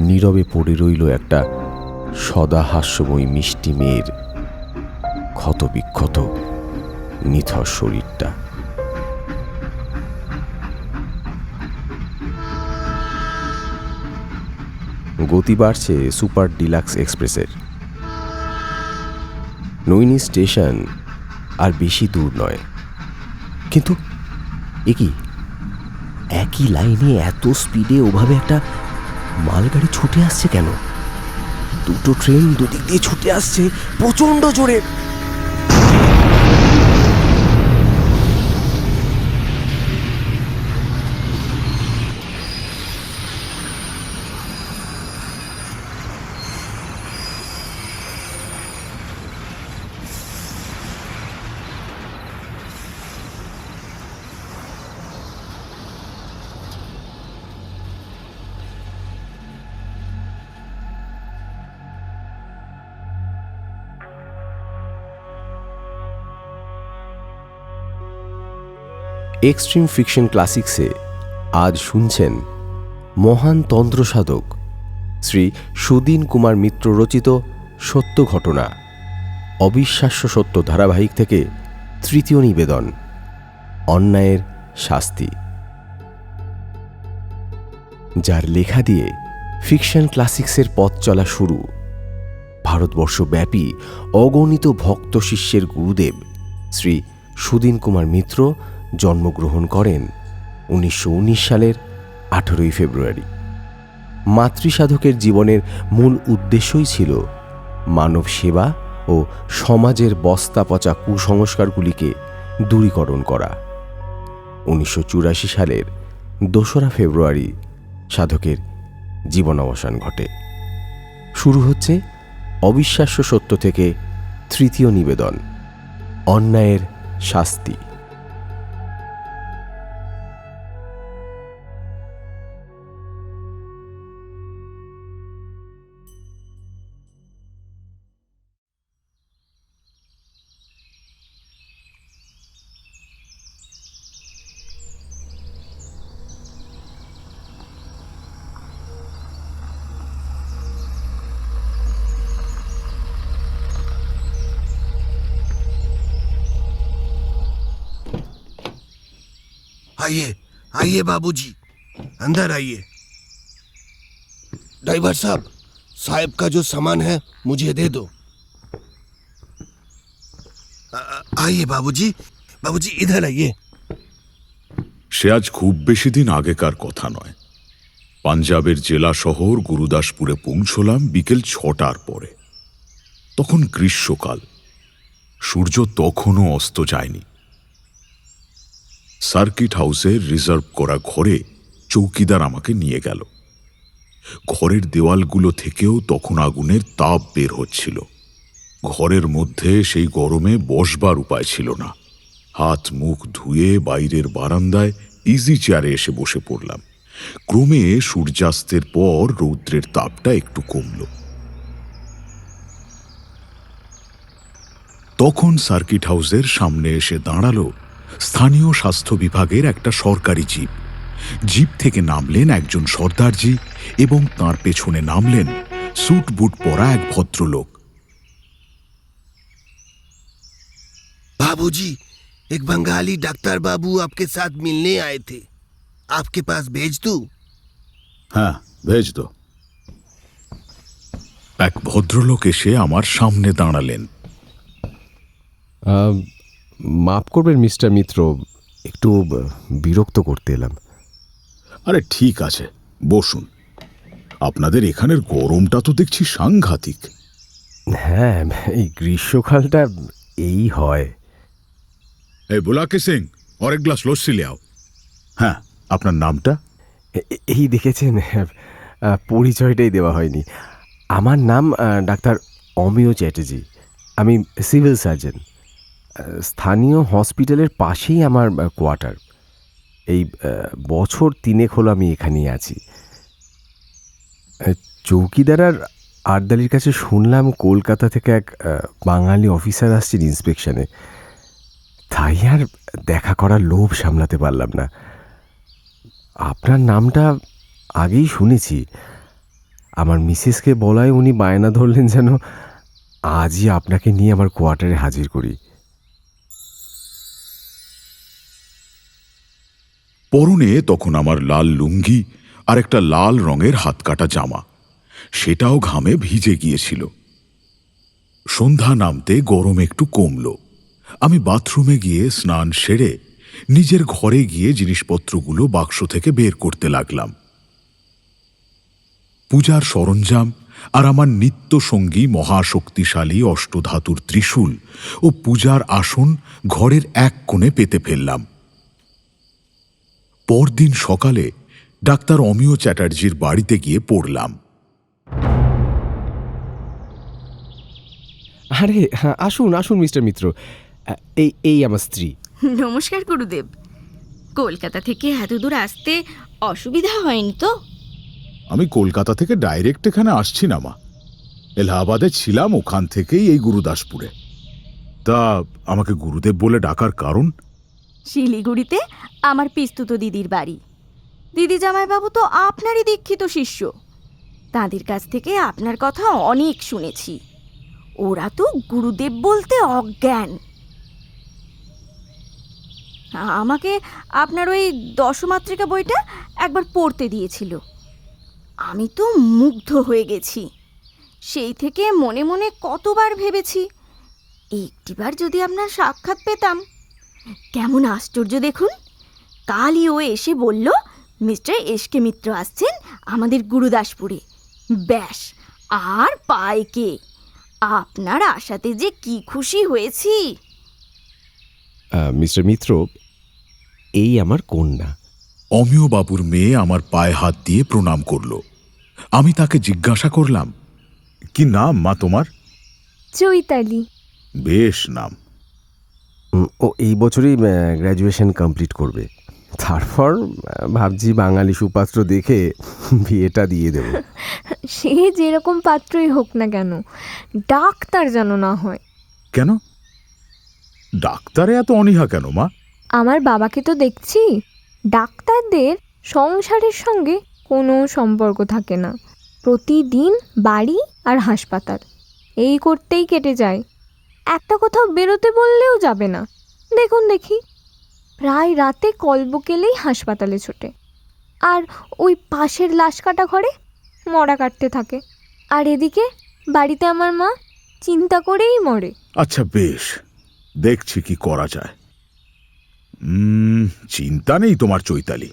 Speaker 2: নীরবে পড়ে রইল একটা সদা হাস্যময়ী মিষ্টি মেয়ের ক্ষতবিক্ষত নিথর শরীরটা। গতি বাড়ছে সুপার ডিলাক্স এক্সপ্রেসের। নৈনি স্টেশন আর বেশি দূর নয়, কিন্তু একই লাইনে এত স্পিডে ওভাবে একটা মালগাড়ি ছুটে আসছে কেন? দুটো ট্রেন দুদিক দিয়ে ছুটে আসছে প্রচন্ড জোরে। এক্সট্রিম ফিকশন ক্লাসিক্সে আজ শুনছেন মহান তন্ত্রসাধক শ্রী সুদিন কুমার মিত্র রচিত সত্য ঘটনা অবিশ্বাস্য সত্য ধারাবাহিক থেকে তৃতীয় নিবেদন, অন্যায়ের শাস্তি, যার লেখা দিয়ে ফিকশন ক্লাসিক্সের পথ চলা শুরু। ভারতবর্ষব্যাপী অগণিত ভক্ত শিষ্যের গুরুদেব শ্রী সুদিন কুমার মিত্র জন্মগ্রহণ করেন 1919 সালের 18 ফেব্রুয়ারি। মাতৃসাধকের জীবনের মূল উদ্দেশ্যই ছিল মানব সেবা ও সমাজের বস্তা পচা কুসংস্কারগুলিকে দূরীকরণ করা। 1984 সালের 2রা ফেব্রুয়ারি সাধকের জীবনাবসান ঘটে। শুরু হচ্ছে অবিশ্বাস্য সত্য থেকে তৃতীয় নিবেদন, অন্যায়ের শাস্তি।
Speaker 11: आइए आइए बाबूजी, अंदर आइए। ड्राइवर साहब का जो सामान है मुझे दे दो। आइए बाबूजी, बाबूजी इधर आइए।
Speaker 4: সে আজ খুব বেশি দিন আগেকার কথা নয়। পাঞ্জাবের জেলা শহর গুরুদাসপুরে পৌঁছলাম বিকেল 6টার পরে। তখন গ্রীষ্মকাল, সূর্য তখনও অস্ত যায়নি। সার্কিট হাউসের রিজার্ভ করা ঘরে চৌকিদার আমাকে নিয়ে গেল। ঘরের দেওয়ালগুলো থেকেও তখন আগুনের তাপ বের হচ্ছিল। ঘরের মধ্যে সেই গরমে বসবার উপায় ছিল না। হাত মুখ ধুয়ে বাইরের বারান্দায় ইজি চেয়ারে এসে বসে পড়লাম। ক্রমে সূর্যাস্তের পর রৌদ্রের তাপটা একটু কমল। তখন সার্কিট হাউসের সামনে এসে দাঁড়ালো স্থানীয় স্বাস্থ্য বিভাগের একটা সরকারি জিপ। জিপ থেকে নামলেন একজন সর্দারজি এবং তার পেছনে নামলেন স্যুট বুট পরা এক ভদ্রলোক।
Speaker 11: बाबूजी, एक बंगाली डॉक्टर बाबू आपके साथ मिलने आए थे। आपके पास भेज दूं?
Speaker 4: হ্যাঁ, ভেজ দো। এক ভদ্রলোক এসে আমার সামনে দাঁড়ালেন।
Speaker 2: মাফ করবেন মিস্টার মিত্র, একটু বিরক্ত করতে এলাম।
Speaker 4: আরে ঠিক আছে, বসুন। আপনাদের এখানের গরমটা তো দেখছি সাংঘাতিক।
Speaker 2: হ্যাঁ, এই গ্রীষ্মকালটা এই হয়।
Speaker 4: এই বুলাকে সিং, और एक গ্লাস লস্যি ले आओ। হ্যাঁ, আপনার নামটা?
Speaker 2: এই দেখেছেন, পরিচয়টাই দেওয়া হয়নি। আমার নাম ডাক্তার অমিয় চ্যাটার্জি। আমি সিভিল সার্জন। স্থানীয় হসপিটালের পাশেই আমার কোয়ার্টার। এই বছর 3 হলো আমি এখানেই আছি। চৌকিদার আর আর্দালির কাছে শুনলাম কলকাতা থেকে এক বাঙালি অফিসার আসছেন ইন্সপেকশনে। তাই আর দেখা করার লোভ সামলাতে পারলাম না। আপনার নামটা আগেই শুনেছি। আমার মিসেসকে বলায় উনি বায়না ধরলেন যেন আজই আপনাকে নিয়ে আমার কোয়ার্টারে হাজির করি।
Speaker 4: পরনে তখন আমার লাল লুঙ্গি আর একটা লাল রঙের হাতকাটা জামা, সেটাও ঘামে ভিজে গিয়েছিল। সন্ধ্যা নামতে গরম একটু কমল। আমি বাথরুমে গিয়ে স্নান সেরে নিজের ঘরে গিয়ে জিনিসপত্রগুলো বাক্স থেকে বের করতে লাগলাম। পূজার সরঞ্জাম আর আমার নিত্য সঙ্গী মহাশক্তিশালী অষ্টধাতুর ত্রিশূল ও পূজার আসন ঘরের এক কোণে পেতে ফেললাম। পরদিন সকালে ডাক্তার অমিয় চ্যাটার্জির বাড়িতে গিয়ে পড়লাম।
Speaker 2: আরে হ্যাঁ, আসুন আসুন মিস্টার মিত্র, এই আমার স্ত্রী।
Speaker 10: নমস্কার গুরুদেব। কলকাতা থেকে এত দূর আসতে অসুবিধা হয়নি তো?
Speaker 4: আমি কলকাতা থেকে ডাইরেক্ট এখানে আসছি না মা, এলাহাবাদে ছিলাম, ওখান থেকেই এই গুরুদাসপুরে। তা আমাকে গুরুদেব বলে ডাকার কারণ?
Speaker 10: শিলিগুড়িতে আমার পিস্তুত দিদির বাড়ি। দিদি জামাইবাবু তো আপনারই দীক্ষিত শিষ্য। তাদের কাছ থেকে আপনার কথা অনেক শুনেছি। ওরা তো গুরুদেব বলতে অজ্ঞান। আমাকে আপনার ওই দশমাতৃকা বইটা একবার পড়তে দিয়েছিল। আমি তো মুগ্ধ হয়ে গেছি। সেই থেকে মনে মনে কতবার ভেবেছি একটিবার যদি আপনার সাক্ষাৎ পেতাম। কেমন আশ্চর্য দেখুন, কালই ও এসে বলল মিস্টার এসকে মিত্র আসছেন আমাদের গুরুদাসপুরে। ব্যাস, আর পায় কে? আপনার আশাতে যে কি খুশি হয়েছি।
Speaker 2: মিস্টার মিত্র, এই আমার কন্যা।
Speaker 4: অমিয় বাবুর মেয়ে আমার পায়ে হাত দিয়ে প্রণাম করল। আমি তাকে জিজ্ঞাসা করলাম, কি নাম মা তোমার?
Speaker 7: চৈতালি।
Speaker 4: বেশ নাম।
Speaker 2: ও এই বছরই গ্র্যাজুয়েশন কমপ্লিট করবে। তারপর ভাবছি বাঙালি সুপাত্র দেখে বিয়েটা দিয়ে দেব।
Speaker 7: সে যেরকম পাত্রই হোক না কেন, ডাক্তার যেন না হয়।
Speaker 4: কেন? ডাক্তারে এত অনীহা কেন মা?
Speaker 7: আমার বাবাকে তো দেখছি, ডাক্তারদের সংসারের সঙ্গে কোনো সম্পর্ক থাকে না। প্রতিদিন বাড়ি আর হাসপাতাল এই করতেই কেটে যায়। একটা কোথাও বেরোতে বললেও যাবে না। দেখুন দেখি, প্রায় রাতে কলবকেলেই হাসপাতালে ছোটে, আর ওই পাশের লাশ কাটা ঘরে মরা কাটতে থাকে। আর এদিকে বাড়িতে আমার মা চিন্তা করেই মরে।
Speaker 4: আচ্ছা বেশ, দেখছি কি করা যায়। চিন্তা নেই তোমার চৈতালি।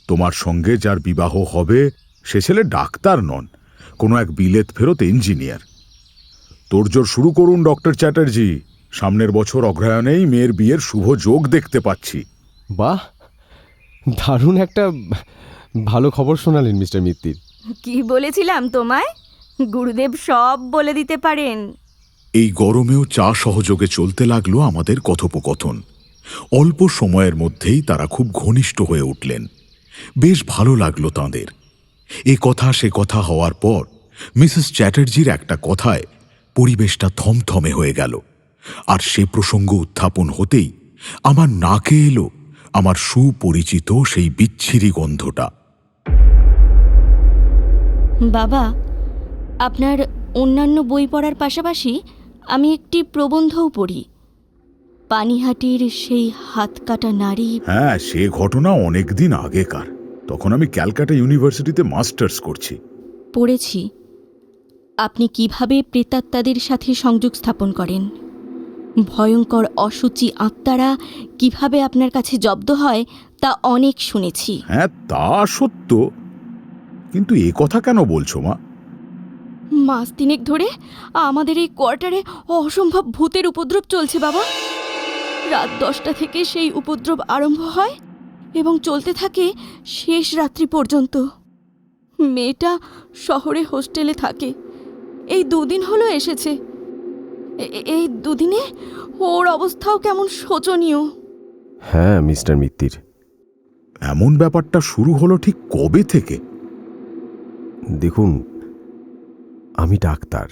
Speaker 4: তোমার সঙ্গে যার বিবাহ হবে সে ছেলে ডাক্তার নন, কোনো এক বিলেত ফেরত ইঞ্জিনিয়ার। তোড়জোড় শুরু করুন ডক্টর চ্যাটার্জি। সামনের বছর অগ্রহায়ণেই মেয়ের বিয়ের শুভ যোগ দেখতে পাচ্ছি।
Speaker 2: বাহ, দারুণ একটা ভালো খবর শোনালেন মিস্টার মিত্তির।
Speaker 10: কি বলেছিলাম তোমায়? গুরুদেব সব বলে দিতে পারেন।
Speaker 4: এই গরমেও চা সহযোগে চলতে লাগলো আমাদের কথোপকথন। অল্প সময়ের মধ্যেই তারা খুব ঘনিষ্ঠ হয়ে উঠলেন। বেশ ভালো লাগলো তাঁদের। এ কথা সে কথা হওয়ার পর মিসেস চ্যাটার্জির একটা কথায় পরিবেশটা থমথমে হয়ে গেল, আর সে প্রসঙ্গ উত্থাপন হতেই আমার নাকে এলো আমার সুপরিচিত সেই বিচ্ছিরি গন্ধটা।
Speaker 10: বাবা, আপনার অন্যান্য বই পড়ার পাশাপাশি আমি একটি প্রবন্ধও পড়ি। পানিহাটির সেই হাত কাটা নারী।
Speaker 4: হ্যাঁ, সে ঘটনা অনেক দিন আগেকার। তখন আমি ক্যালকাটা ইউনিভার্সিটিতে মাস্টার্স করছি।
Speaker 10: পড়েছি আপনি কিভাবে প্রেতাত্মাদের সাথে সংযোগ স্থাপন করেন, ভয়ঙ্কর অসুচি আত্মারা কিভাবে আপনার কাছে জব্দ হয় তা অনেক শুনেছি।
Speaker 4: হ্যাঁ, তা সত্য, কিন্তু এ কথা কেন বলছো মা?
Speaker 10: মাস তিনেক ধরে আমাদের এই কোয়ার্টারে অসম্ভব ভূতের উপদ্রব চলছে বাবা। রাত 10টা থেকে সেই উপদ্রব আরম্ভ হয় এবং চলতে থাকে শেষ রাত্রি পর্যন্ত। মেয়েটা শহরে হোস্টেলে থাকে, এই 2 দিন হলো এসেছে। এই 2 দিনে ওর অবস্থাও কেমন শোচনীয়।
Speaker 2: হ্যাঁ মিস্টার মিত্তির,
Speaker 4: এমন ব্যাপারটা শুরু হলো ঠিক কবে থেকে?
Speaker 2: দেখুন, আমি ডাক্তার,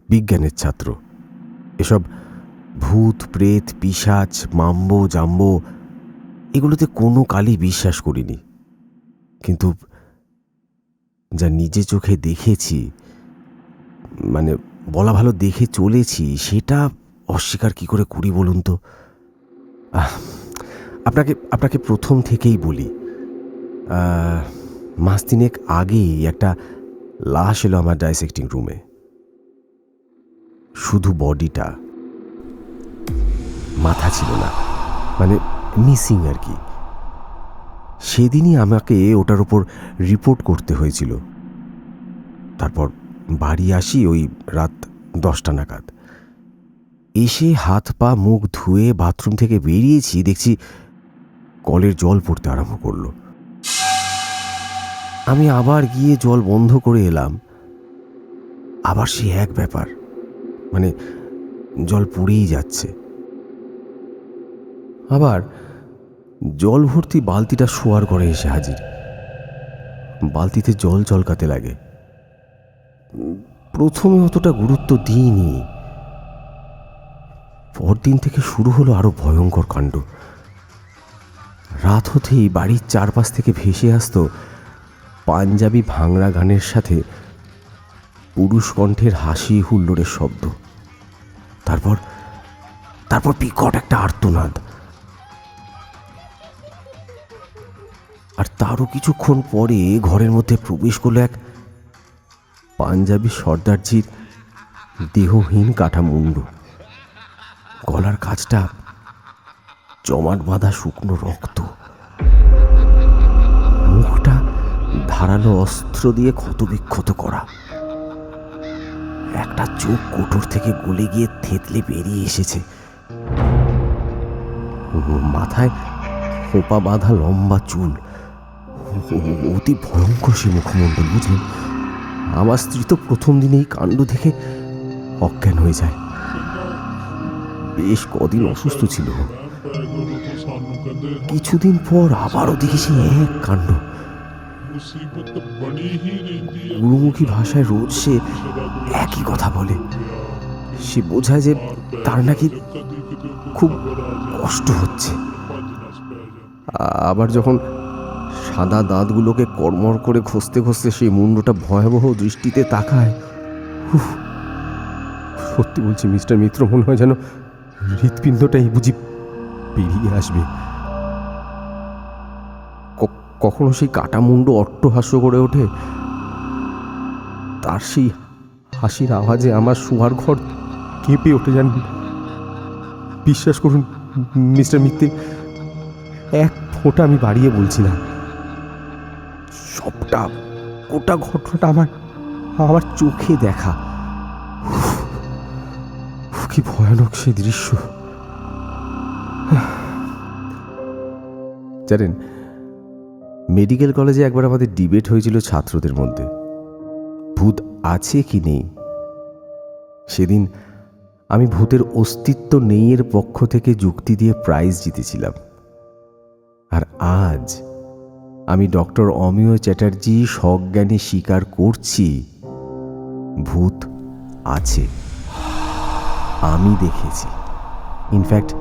Speaker 2: বিজ্ঞানের ছাত্র। এসব ভূত প্রেত পিশাচ মাম্বো জাম্বো এগুলোতে কোনো কালই বিশ্বাস করিনি, কিন্তু যা নিজে চোখে দেখেছি, মানে বলা ভালো দেখে চলেছি, সেটা অস্বীকার কি করে করি বলুন তো? আপনাকে প্রথম থেকেই বলি, মাস তিনেক আগেই একটা লাশ এলো আমার ডাইসেক্টিং রুমে। শুধু বডিটা, মাথা ছিল না, মানে মিসিং আর কি। সেদিনই আমাকে ওটার উপর রিপোর্ট করতে হয়েছিল। তারপর বাড়ি আসি ওই রাত 10টা নাগাদ। এসে হাত পা মুখ ধুয়ে বাথরুম থেকে বেরিয়েছি, দেখছি কলের জল পড়তে আরম্ভ করলো। আমি আবার গিয়ে জল বন্ধ করে এলাম, আবার সে এক ব্যাপার, মানে জল পড়েই যাচ্ছে। আবার জল ভর্তি বালতিটা শোয়ার ঘরে এসে হাজির। বালতিতে জল চলকাতে লাগে। প্রথমে অতটা গুরুত্ব দিইনি, পরদিন থেকে শুরু হলো আরো ভয়ঙ্কর কাণ্ড। রাত হতেই বাড়ির চারপাশ থেকে ভেসে আসতো পাঞ্জাবি ভাংড়া গানের সাথে পুরুষ কণ্ঠের হাসি হুল্লোড়ের শব্দ। তারপর বিকট একটা আর্তনাদ। আর তারও কিছুক্ষণ পরে ঘরের মধ্যে প্রবেশ করলো এক পাঞ্জাবি সর্দারজির দেহহীন কাটা মুন্ড, গলার কাছটা জমাট বাঁধা শুকনো রক্ত, মুখটা ধারালো অস্ত্র দিয়ে ক্ষতবিক্ষত করা, একটা চোখ কোটর থেকে গলে গিয়ে থেতলে বেরিয়ে এসেছে। মাথায় খোপা বাঁধা লম্বা চুল, অতি ভয়ঙ্কর সে মুখমণ্ডল, বুঝলেন? আমার স্ত্রী তো প্রথম দিনে এই কাণ্ড দেখে অজ্ঞান হয়ে যায়। বেশ কদিন অসুস্থ ছিল। কিছুদিন পর আবারও দেখেছি এক কাণ্ড। গুরুমুখী ভাষায় রোজ সে একই কথা বলে। সে বোঝায় যে তার নাকি খুব কষ্ট হচ্ছে। আবার যখন সাদা দাঁতগুলোকে কড়মড় করে ঘষতে ঘষতে সেই মুন্ডটা ভয়াবহ দৃষ্টিতে তাকায়, সত্যি বলছি মিস্টার মিত্র, মনে হয় যেন হৃৎপিণ্ডটাই বুঝি বেরিয়ে আসবে। কখনো সেই কাটা মুন্ড অট্টহাস্য করে ওঠে, তার সেই হাসির আওয়াজে আমার শোয়ার ঘর কেঁপে ওঠে। জানেন, বিশ্বাস করুন মিস্টার মিত্র, এক ফোঁটা আমি বাড়িয়ে বলছি না, সবটা গোটা ঘটনাটা আমার চোখে দেখা। কি ভয়ানক সে দৃশ্য! জানেন, মেডিকেল কলেজে একবার আমাদের ডিবেট হয়েছিল ছাত্রদের মধ্যে, ভূত আছে কি নেই। সেদিন আমি ভূতের অস্তিত্ব নেই এর পক্ষ থেকে যুক্তি দিয়ে প্রাইজ জিতেছিলাম। আর আজ আমি ডক্টর অমিয় চ্যাটার্জি সজ্ঞানে স্বীকার করছি ভূত আছে, আমি দেখেছি। ইনফ্যাক্ট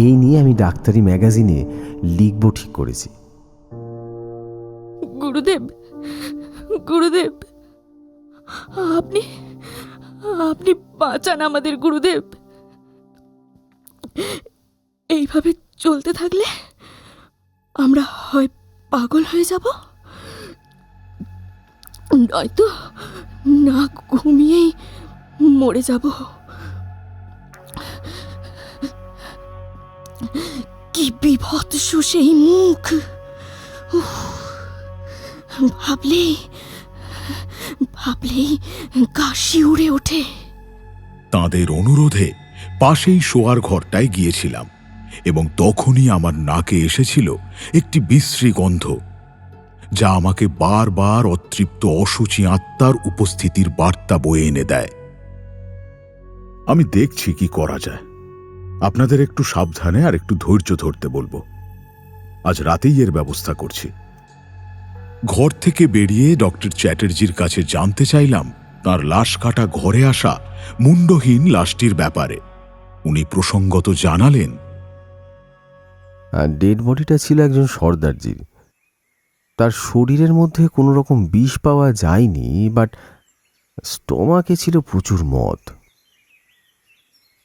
Speaker 2: এই নিয়ে আমি ডাক্তারি ম্যাগাজিনে লিখব ঠিক করেছি।
Speaker 10: গুরুদেব, গুরুদেব, আপনি আপনি বাঁচান আমাদের গুরুদেব। এইভাবে চলতে থাকলে আমরা হয় পাগল হয়ে যাব, নয়তো না ঘুমিয়েই মরে যাব। কি বিভৎস সেই মুখ, ভাবলেই গা শিউরে ওঠে।
Speaker 4: তাঁদের অনুরোধে পাশেই শোয়ার ঘরটায় গিয়েছিলাম এবং তখনই আমার নাকে এসেছিল একটি বিশ্রী গন্ধ, যা আমাকে বারবার অতৃপ্ত অসুচি আত্মার উপস্থিতির বার্তা বয়ে এনে দেয়। আমি দেখছি কি করা যায়। আপনাদের একটু সাবধানে আর একটু ধৈর্য ধরতে বলবো। আজ রাতেই এর ব্যবস্থা করছি। ঘর থেকে বেরিয়ে ডক্টর চ্যাটার্জির কাছে জানতে চাইলাম তার লাশ কাটা ঘরে আসা মুন্ডহীন লাশটির ব্যাপারে। উনি প্রসঙ্গত জানালেন,
Speaker 2: ডেড বডিটা ছিল একজন সর্দারজির। তার শরীরের মধ্যে কোনো রকম বিষ পাওয়া যায়নি, বাট স্টোমাকে ছিল প্রচুর মদ।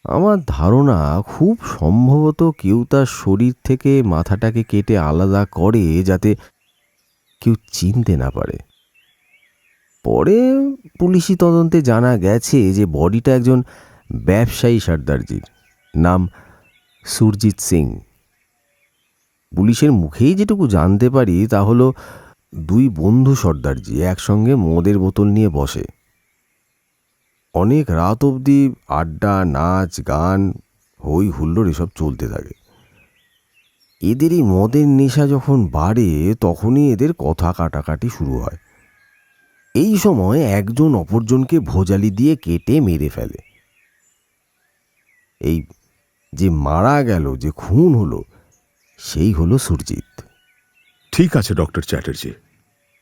Speaker 2: আমার ধারণা খুব সম্ভবত কেউ তার শরীর থেকে মাথাটাকে কেটে আলাদা করে যাতে কেউ চিনতে না পারে। পরে পুলিশি তদন্তে জানা গেছে যে বডিটা একজন ব্যবসায়ী সর্দারজির, নাম সুরজিৎ সিং। পুলিশের মুখেই যেটুকু জানতে পারি তা হলো দুই বন্ধু সর্দারজি একসঙ্গে মদের বোতল নিয়ে বসে। অনেক রাত অবধি আড্ডা, নাচ, গান, হই হুল্লোড় এসব চলতে থাকে। এদের এই মদের নেশা যখন বাড়ে তখনই এদের কথা কাটাকাটি শুরু হয়। এই সময় একজন অপরজনকে ভোজালি দিয়ে কেটে মেরে ফেলে। এই যে মারা গেল, যে খুন হলো, সেই হলো সুরজিৎ।
Speaker 4: ঠিক আছে ডক্টর চ্যাটার্জি,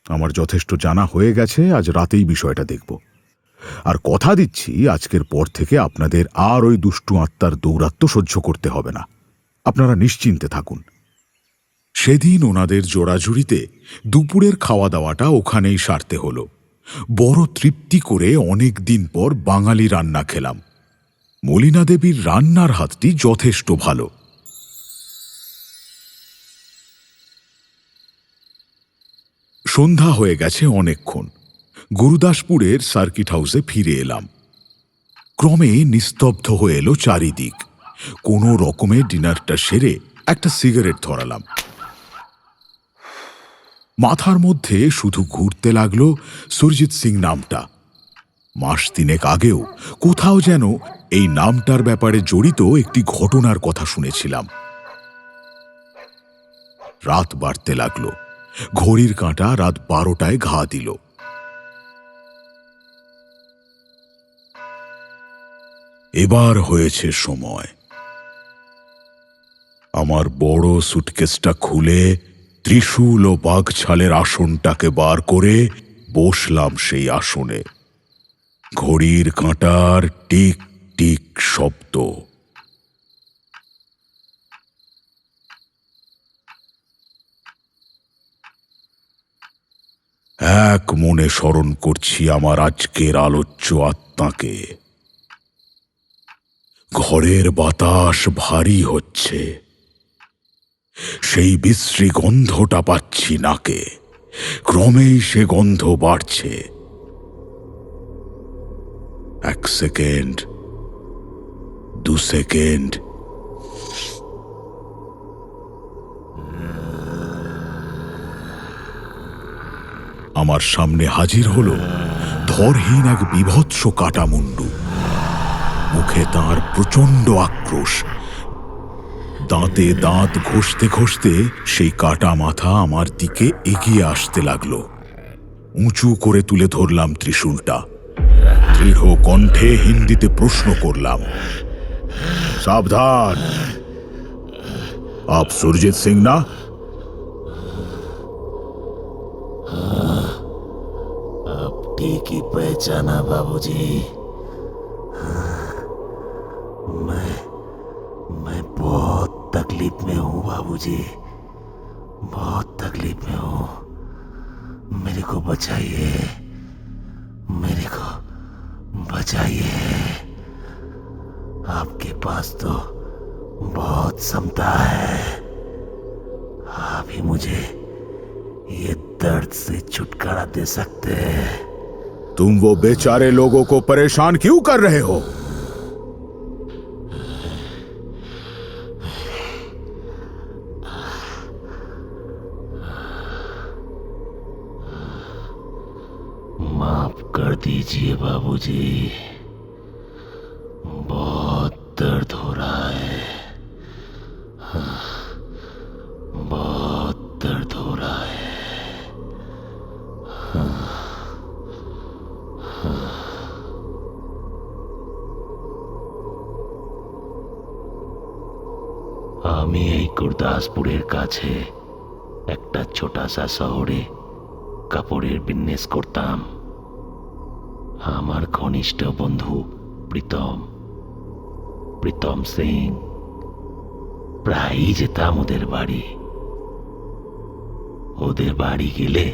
Speaker 4: আমার যথেষ্ট জানা হয়ে গেছে। আজ রাতেই বিষয়টা দেখব। আর কথা দিচ্ছি আজকের পর থেকে আপনাদের আর ওই দুষ্টু আত্মার দৌরাত্ম্য সহ্য করতে হবে না। আপনারা নিশ্চিন্তে থাকুন। সেদিন ওনাদের জোড়াজুড়িতে দুপুরের খাওয়া দাওয়াটা ওখানেই সারতে হলো। বড় তৃপ্তি করে অনেক দিন পর বাঙালি রান্না খেলাম। মলিনা দেবীর রান্নার হাতটি যথেষ্ট ভালো। সন্ধ্যা হয়ে গেছে অনেকক্ষণ। গুরুদাসপুরের সার্কিট হাউসে ফিরে এলাম। ক্রমে নিস্তব্ধ হয়ে এলো চারিদিক। কোনো রকমে ডিনারটা সেরে একটা সিগারেট ধরালাম। মাথার মধ্যে শুধু ঘুরতে লাগলো সুরজিৎ সিং নামটা। মাস তিনেক আগেও কোথাও যেন এই নামটার ব্যাপারে জড়িত একটি ঘটনার কথা শুনেছিলাম। রাত বাড়তে লাগলো। ঘড়ির কাঁটা রাত 12টায় ঘা দিল। এবার হয়েছে সময়। আমার বড় সুটকেসটা খুলে ত্রিশূল ও বাঘছালের আসনটাকে বার করে বসলাম সেই আসনে। ঘড়ির কাঁটার টিক টিক শব্দ। এক মনে স্মরণ করছি আমার আজকের আলোচ্য আত্মাকে। ঘরের বাতাস ভারী হচ্ছে। সেই বিশ্রী গন্ধটা পাচ্ছি নাকে। ক্রমেই সে গন্ধ বাড়ছে। 1 সেকেন্ড, 2 সেকেন্ড। আমার সামনে হাজির হলো ধরহীন এক বিভৎস কাটা মুন্ডু। মুখে তাঁর প্রচণ্ড আক্রোশ। দাঁতে দাঁত ঘষতে ঘষতে সেই কাটা মাথা আমার দিকে এগিয়ে আসতে লাগলো। উঁচু করে তুলে ধরলাম ত্রিশূলটা। দৃঢ় কণ্ঠে হিন্দিতে প্রশ্ন করলাম, সাবধান, আপ সুরজিৎ সিং না?
Speaker 9: अब ठीक ही पहचाना बाबूजी। मैं बहुत तकलीफ में हूँ बाबूजी, बहुत तकलीफ में हूँ। मेरे को बचाइए, मेरे को बचाइए। आपके पास तो बहुत क्षमता है, आप ही मुझे ये दर्द से छुटकारा दे सकते हैं।
Speaker 4: तुम वो बेचारे लोगों को परेशान क्यों कर रहे हो?
Speaker 9: माफ कर दीजिए बाबूजी, बहुत दर्द हो रहा है, बहुत दर्द हो रहा है। আমি এই গুরদাসপুরের কাছে একটা ছোটাসা শহরে কাপড়ের বিজনেস করতাম। আমার ঘনিষ্ঠ বন্ধু প্রীতম সিং, প্রায়ই যেতাম ওদের বাড়ি। ওদের বাড়ি গেলে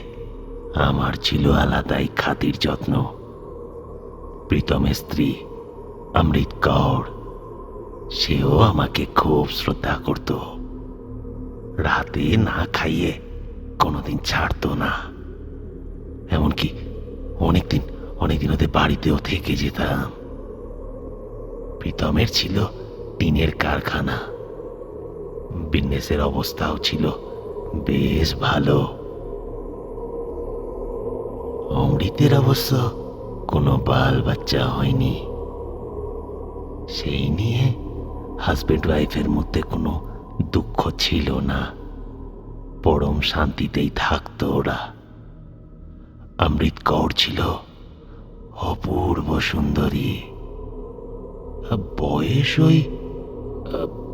Speaker 9: আমার ছিল আলাদাই খাতির যত্ন। প্রীতমের স্ত্রী অমৃত কৌর, সেও আমাকে খুব শ্রদ্ধা করত। রাতে না খাইয়ে কোনোদিন ছাড়তো না। এমনকি অনেকদিন ওদের বাড়িতেও থেকে যেতাম। প্রীতমের ছিল টিনের কারখানা, বিজনেসের অবস্থাও ছিল বেশ ভালো। অমৃতের অবশ্য কোনো বাল বাচ্চা হয়নি। সেই নিয়ে হাজবেন্ড ওয়াইফের মধ্যে কোনো দুঃখ ছিল না, পরম শান্তিতেই থাকতো ওরা। অমৃত কৌর ছিল অপূর্ব সুন্দরী, বয়স ওই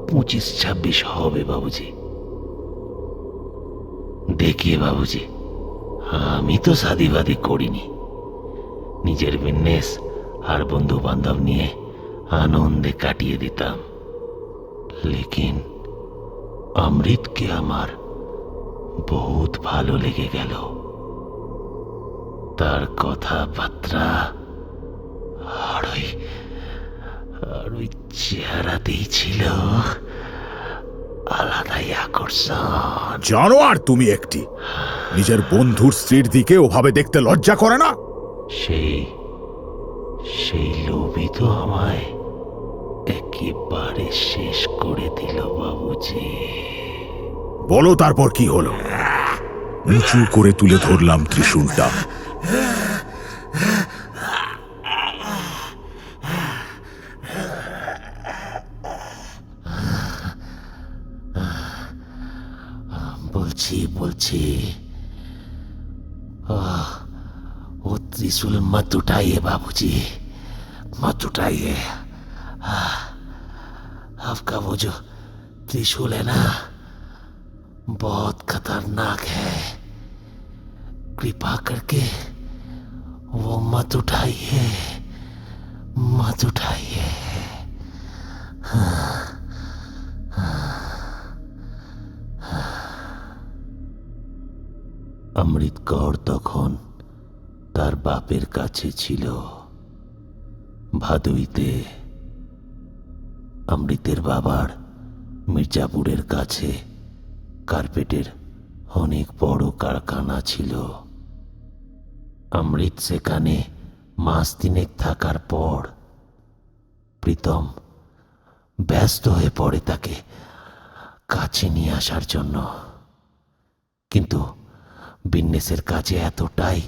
Speaker 9: 25-26 হবে বাবুজি। দেখিয়ে বাবুজি, আমি তো শাদিবাদি করিনি, নিজের বিজনেস আর বন্ধু বান্ধব নিয়ে আনন্দে কাটিয়ে দিতাম। লেকিন অমৃতকে আমার বহুত ভালো লেগে গেল। তার কথাবার্তা আর ওই চেহারাতেই ছিল আলাদাই আকর্ষণ।
Speaker 4: জানোয়ার তুমি একটি! নিজের বন্ধুর স্ত্রীর দিকে ওভাবে দেখতে লজ্জা করে না?
Speaker 9: সেই লোভই তো আমায় একেবারে শেষ করে দিল বাবুজি।
Speaker 4: বলো তারপর কি হলো? উঁচু করে তুলে ধরলাম ত্রিশূলটা।
Speaker 9: বলছি वो त्रिशूल मत उठाइए बाबूजी, मत उठाइए। आपका वो जो त्रिशूल है ना, बहुत खतरनाक है। कृपा करके वो मत उठाइए, मत उठाइए। অমৃত কৌর তখন তার বাপের কাছে ছিল ভাদুইতে। অমৃতের বাবার মির্জাপুরের কাছে কার্পেটের অনেক বড় কারখানা ছিল। অমৃত সেখানে মাস 3 থাকার পর প্রীতম ব্যস্ত হয়ে পড়ে তাকে কাছে নিয়ে আসার জন্য। কিন্তু বিজনেসের কাজে এতটাই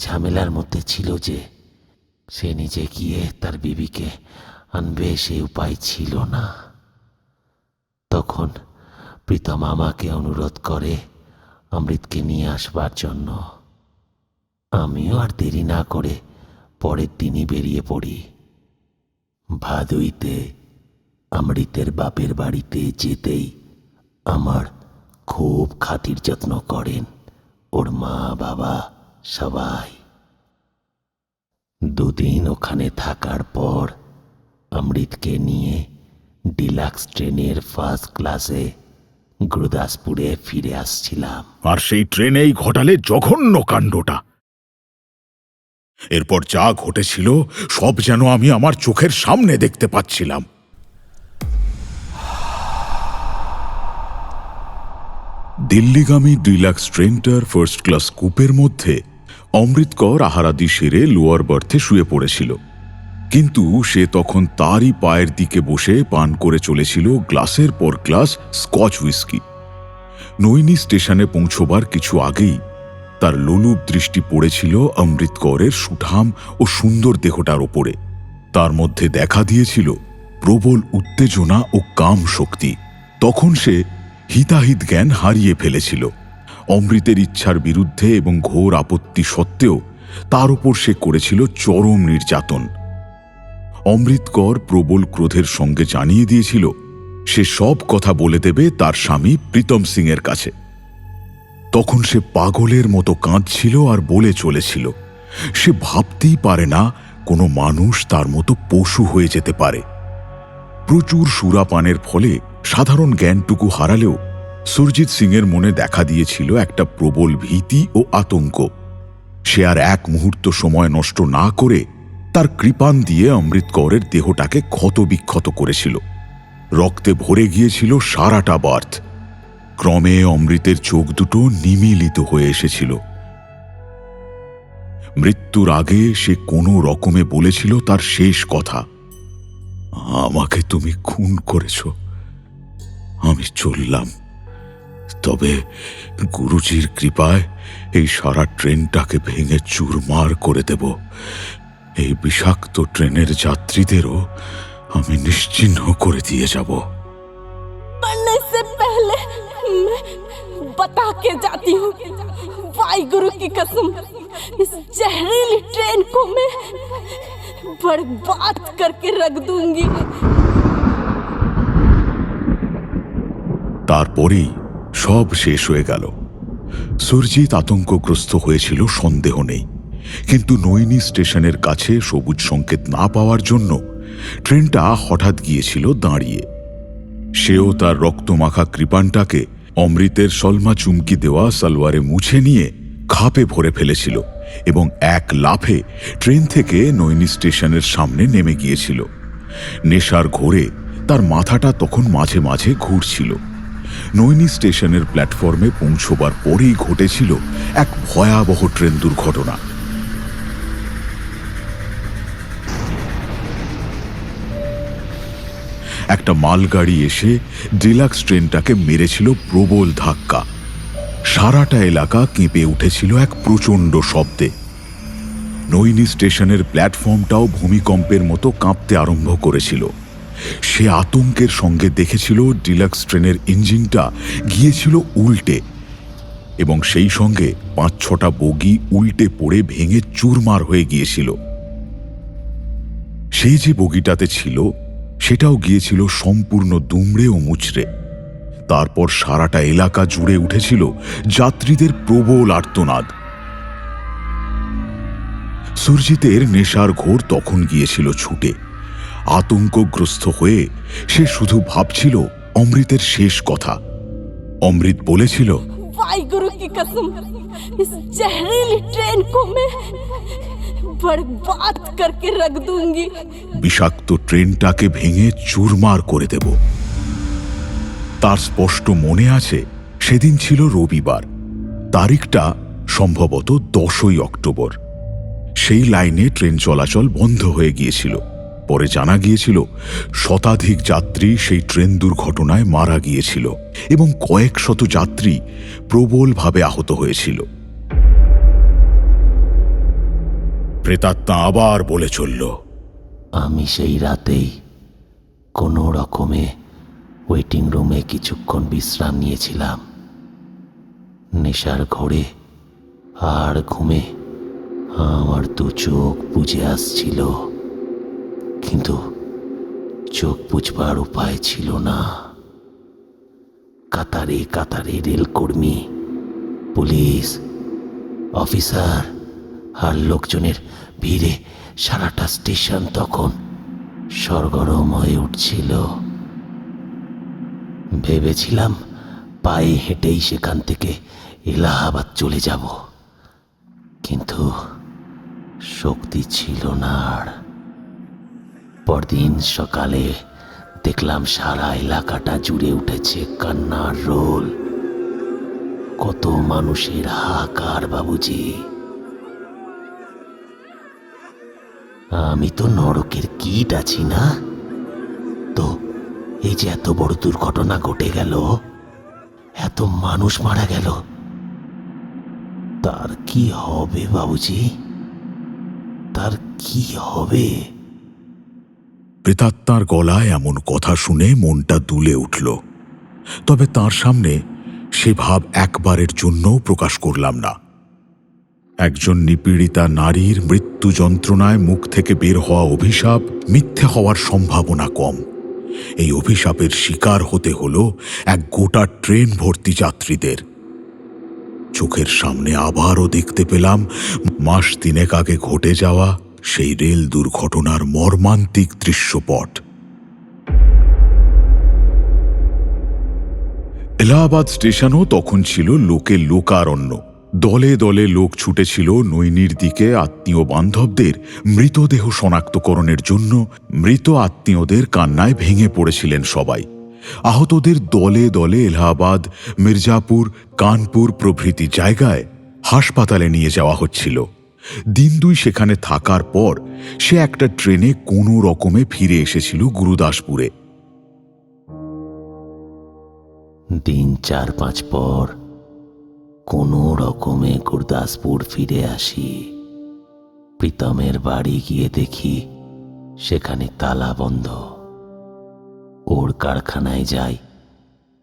Speaker 9: ঝামেলার মধ্যে ছিল যে সে নিজে গিয়ে তার বিবিকে আনবে সে উপায় ছিল না। তখন প্রীতম আমাকে অনুরোধ করে অমৃতকে নিয়ে আসবার জন্য। আমিও আর দেরি না করে পরের দিনই বেরিয়ে পড়ি। ভাদুইতে অমৃতের বাপের বাড়িতে যেতেই আমার খুব খাতির যত্ন করেন ওর মা বাবা সবাই। দুদিন ওখানে থাকার পর অমৃতকে নিয়ে ডিলাক্স ট্রেনের ফার্স্ট ক্লাসে গুরুদাসপুরে ফিরে আসছিলাম।
Speaker 4: আর সেই ট্রেনেই ঘটালে জঘন্য কাণ্ডটা। এরপর যা ঘটেছিল সব যেন আমি আমার চোখের সামনে দেখতে পাচ্ছিলাম। দিল্লিগামী ডিলাক্স ট্রেনটার ফার্স্ট ক্লাস কুপের মধ্যে অমৃত কর আহারাদি সেরে লোয়ার বার্থে শুয়ে পড়েছিল, কিন্তু সে তখন তারই পায়ের দিকে বসে পান করে চলেছিল গ্লাসের পর গ্লাস স্কচ হুইস্কি। নৈনি স্টেশনে পৌঁছবার কিছু আগেই তার লোলুপ দৃষ্টি পড়েছিল অমৃত কৌরের সুঠাম ও সুন্দর দেহটার ওপরে। তার মধ্যে দেখা দিয়েছিল প্রবল উত্তেজনা ও কাম শক্তি। তখন সে হিতাহিত জ্ঞান হারিয়ে ফেলেছিল। অমৃতের ইচ্ছার বিরুদ্ধে এবং ঘোর আপত্তি সত্ত্বেও তার উপর সে করেছিল চরম নির্যাতন। অমৃত কর প্রবল ক্রোধের সঙ্গে জানিয়ে দিয়েছিল সে সব কথা বলে দেবে তার স্বামী প্রীতম সিং এর কাছে। তখন সে পাগলের মতো কাঁদছিল আর বলে চলেছিল সে ভাবতেই পারে না কোনো মানুষ তার মতো পশু হয়ে যেতে পারে। প্রচুর সুরাপানের ফলে সাধারণ জ্ঞানটুকু হারালেও সুরজিৎ সিং এর মনে দেখা দিয়েছিল একটা প্রবল ভীতি ও আতঙ্ক। সে আর এক মুহূর্ত সময় নষ্ট না করে তার কৃপাণ দিয়ে অমৃত কৌরের দেহটাকে ক্ষতবিক্ষত করেছিল। রক্তে ভরে গিয়েছিল সারাটা বার্থ। ক্রমে অমৃতের চোখ দুটো নিমীলিত হয়ে এসেছিল। মৃত্যুর আগে সে কোনো রকমে বলেছিল তার শেষ কথা, আমাকে তুমি খুন করেছ, আমি চললাম। তবে গুরুজির কৃপায় এই সারা ট্রেনটাকে ভেঙে চুরমার করে দেব। এই বিষাক্ত ট্রেনের যাত্রীদেরও আমি নিশ্চিহ্ন করে দিয়ে যাব।
Speaker 10: मरने से पहले मैं बता के जाती हूँ, वाहिगुरु की कसम, इस जहरीली ट्रेन को मैं बर्बाद करके रख दूंगी।
Speaker 4: তারপরেই সব শেষ হয়ে গেল। সুরজিৎ আতঙ্কগ্রস্ত হয়েছিল সন্দেহ নেই, কিন্তু নৈনি স্টেশনের কাছে সবুজ সংকেত না পাওয়ার জন্য ট্রেনটা হঠাৎ গিয়েছিল দাঁড়িয়ে। সেও তার রক্তমাখা কৃপাণটাকে অমৃতের সলমা চুমকি দেওয়া সালোয়ারে মুছে নিয়ে খাপে ভরে ফেলেছিল এবং এক লাফে ট্রেন থেকে নৈনি স্টেশনের সামনে নেমে গিয়েছিল। নেশার ঘোরে তার মাথাটা তখন মাঝে মাঝে ঘুরছিল। নৈনি স্টেশনের প্ল্যাটফর্মে পৌঁছবার পরেই ঘটেছিল এক ভয়াবহ ট্রেন দুর্ঘটনা। একটা মালগাড়ি এসে ডিলাক্স ট্রেনটাকে মেরেছিল প্রবল ধাক্কা। সারাটা এলাকা কেঁপে উঠেছিল এক প্রচণ্ড শব্দে। নৈনি স্টেশনের প্ল্যাটফর্মটাও ভূমিকম্পের মতো কাঁপতে আরম্ভ করেছিল। সে আতঙ্কের সঙ্গে দেখেছিল ডিলাক্স ট্রেনের ইঞ্জিনটা গিয়েছিল উল্টে এবং সেই সঙ্গে ৫-৬টা বগি উল্টে পড়ে ভেঙে চুরমার হয়ে গিয়েছিল। সেই যে বগিটাতে ছিল সেটাও গিয়েছিল সম্পূর্ণ দুমড়ে ও মুচড়ে। তারপর সারাটা এলাকা জুড়ে উঠেছিল যাত্রীদের প্রবল আর্তনাদ। সুরজিতের নেশার ঘোর তখন গিয়েছিল ছুটে। আতঙ্কগ্রস্ত হয়ে সে শুধু ভাবছিল অমৃতের শেষ কথা। অমৃত বলেছিল,
Speaker 10: वाहिगुरु की कसम, इस जहरीली ट्रेन को मैं बर्बाद करके रख दूंगी।
Speaker 4: বিষাক্ত ট্রেনটাকে ভেঙে চুরমার করে দেব। তার স্পষ্ট মনে আছে সেদিন ছিল রবিবার, তারিখটা সম্ভবত 10ই অক্টোবর। সেই লাইনে ট্রেন চলাচল বন্ধ হয়ে গিয়েছিল। পরে জানা গিয়েছিল শতাধিক যাত্রী সেই ট্রেন দুর্ঘটনায় মারা গিয়েছিল এবং কয়েক শত যাত্রী প্রবলভাবে আহত হয়েছিল। প্রেতাত্মা আবার বলে চলল,
Speaker 9: আমি সেই রাতেই কোনো রকমে ওয়েটিং রুমে কিছুক্ষণ বিশ্রাম নিয়েছিলাম। নেশার ঘোরে আর ঘুমে আমার তো চোখ বুজে আসছিল, কিন্তু চোখ বুঝবার উপায় ছিল না। কাতারে কাতারে রেলকর্মী, পুলিশ, অফিসার আর লোকজনের ভিড়ে সারাটা স্টেশন তখন সরগরম হয়ে উঠছিল। ভেবেছিলাম পায়ে হেঁটেই সেখান থেকে এলাহাবাদ চলে যাব, কিন্তু শক্তি ছিল না আর। পরদিন সকালে দেখলাম সারা এলাকাটা জুড়ে উঠেছে কান্নার রোল। কত মানুষের হাহাকার বাবুজি। আমি তো নরকের কীট আছি না? তো এই যে এত বড় দুর্ঘটনা ঘটে গেল, এত মানুষ মারা গেল, তার কি হবে বাবুজি? তার কি হবে?
Speaker 4: প্রেতাত্মার গলায় এমন কথা শুনে মনটা দুলে উঠল। তবে তার সামনে সে ভাব একবারের জন্যও প্রকাশ করলাম না। একজন নিপীড়িতা নারীর মৃত্যু যন্ত্রণায় মুখ থেকে বের হওয়া অভিশাপ মিথ্যে হওয়ার সম্ভাবনা কম। এই অভিশাপের শিকার হতে হলো এক গোটা ট্রেন ভর্তি যাত্রীদের। চোখের সামনে আবারও দেখতে পেলাম মাস 3 আগে ঘটে যাওয়া সেই রেল দুর্ঘটনার মর্মান্তিক দৃশ্যপট। এলাহাবাদ স্টেশনও তখন ছিল লোকে লোকারণ্য। দলে দলে লোক ছুটেছিল নৈনির দিকে আত্মীয় বান্ধবদের মৃতদেহ শনাক্তকরণের জন্য। মৃত আত্মীয়দের কান্নায় ভেঙে পড়েছিলেন সবাই। আহতদের দলে দলে এলাহাবাদ, মির্জাপুর, কানপুর প্রভৃতি জায়গায় হাসপাতালে নিয়ে যাওয়া হচ্ছিল। দিন 2 সেখানে থাকার পর সে একটা ট্রেনে কোনো রকমে ফিরে এসেছিল গুরুদাসপুরে।
Speaker 9: দিন 4-5 পর কোনো রকমে গুরদাসপুর ফিরে আসি। প্রীতমের বাড়ি গিয়ে দেখি সেখানে তালা বন্ধ। ওর কারখানায় যাই,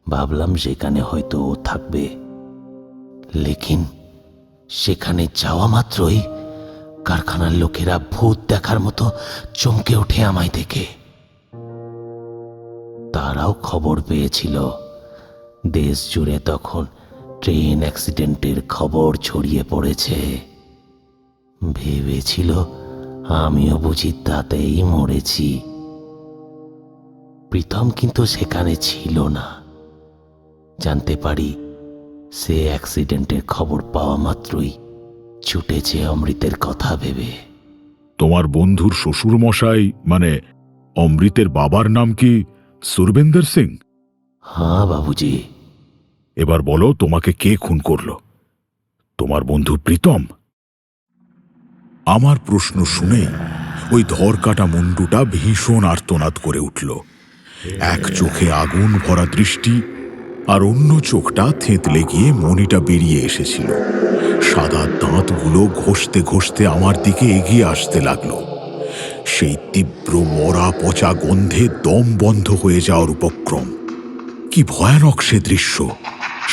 Speaker 9: ভাবলাম সেখানে হয়তো ও থাকবে। লেকিন সেখানে যাওয়া মাত্রই কারখানার লোকেরা ভূত দেখার মতো চমকে ওঠে আমায় দেখে। তারাও খবর পেয়েছিল। দেশ জুড়ে তখন ট্রেন অ্যাক্সিডেন্টের খবর ছড়িয়ে পড়েছে। ভেবেছিল আমিও বুঝি তাতেই মরেছি। প্রীতম কিন্তু সেখানে ছিল না। জানতে পারি সে অ্যাক্সিডেন্টের খবর পাওয়া মাত্রই ছুটেছে অমৃতের কথা ভেবে।
Speaker 4: তোমার বন্ধুর শ্বশুর মশাই মানে অমৃতের বাবার নাম কি সুরবেন্দর সিং?
Speaker 9: হ্যাঁ বাবুজি।
Speaker 4: এবার বলো, তোমাকে কে খুন করল? তোমার বন্ধু প্রীতম? আমার প্রশ্ন শুনে ওই ধরকাটা মুন্ডুটা ভীষণ আর্তনাদ করে উঠল। এক চোখে আগুন ভরা দৃষ্টি, আর অন্য চোখটা থেঁতলে গিয়ে মনিটা বেরিয়ে এসেছিল। সাদা দাঁতগুলো ঘষতে ঘষতে আমার দিকে এগিয়ে আসতে লাগলো। সেই তীব্র মরা পচা গন্ধে দম বন্ধ হয়ে যাওয়ার উপক্রম। কি ভয়ানক সে দৃশ্য!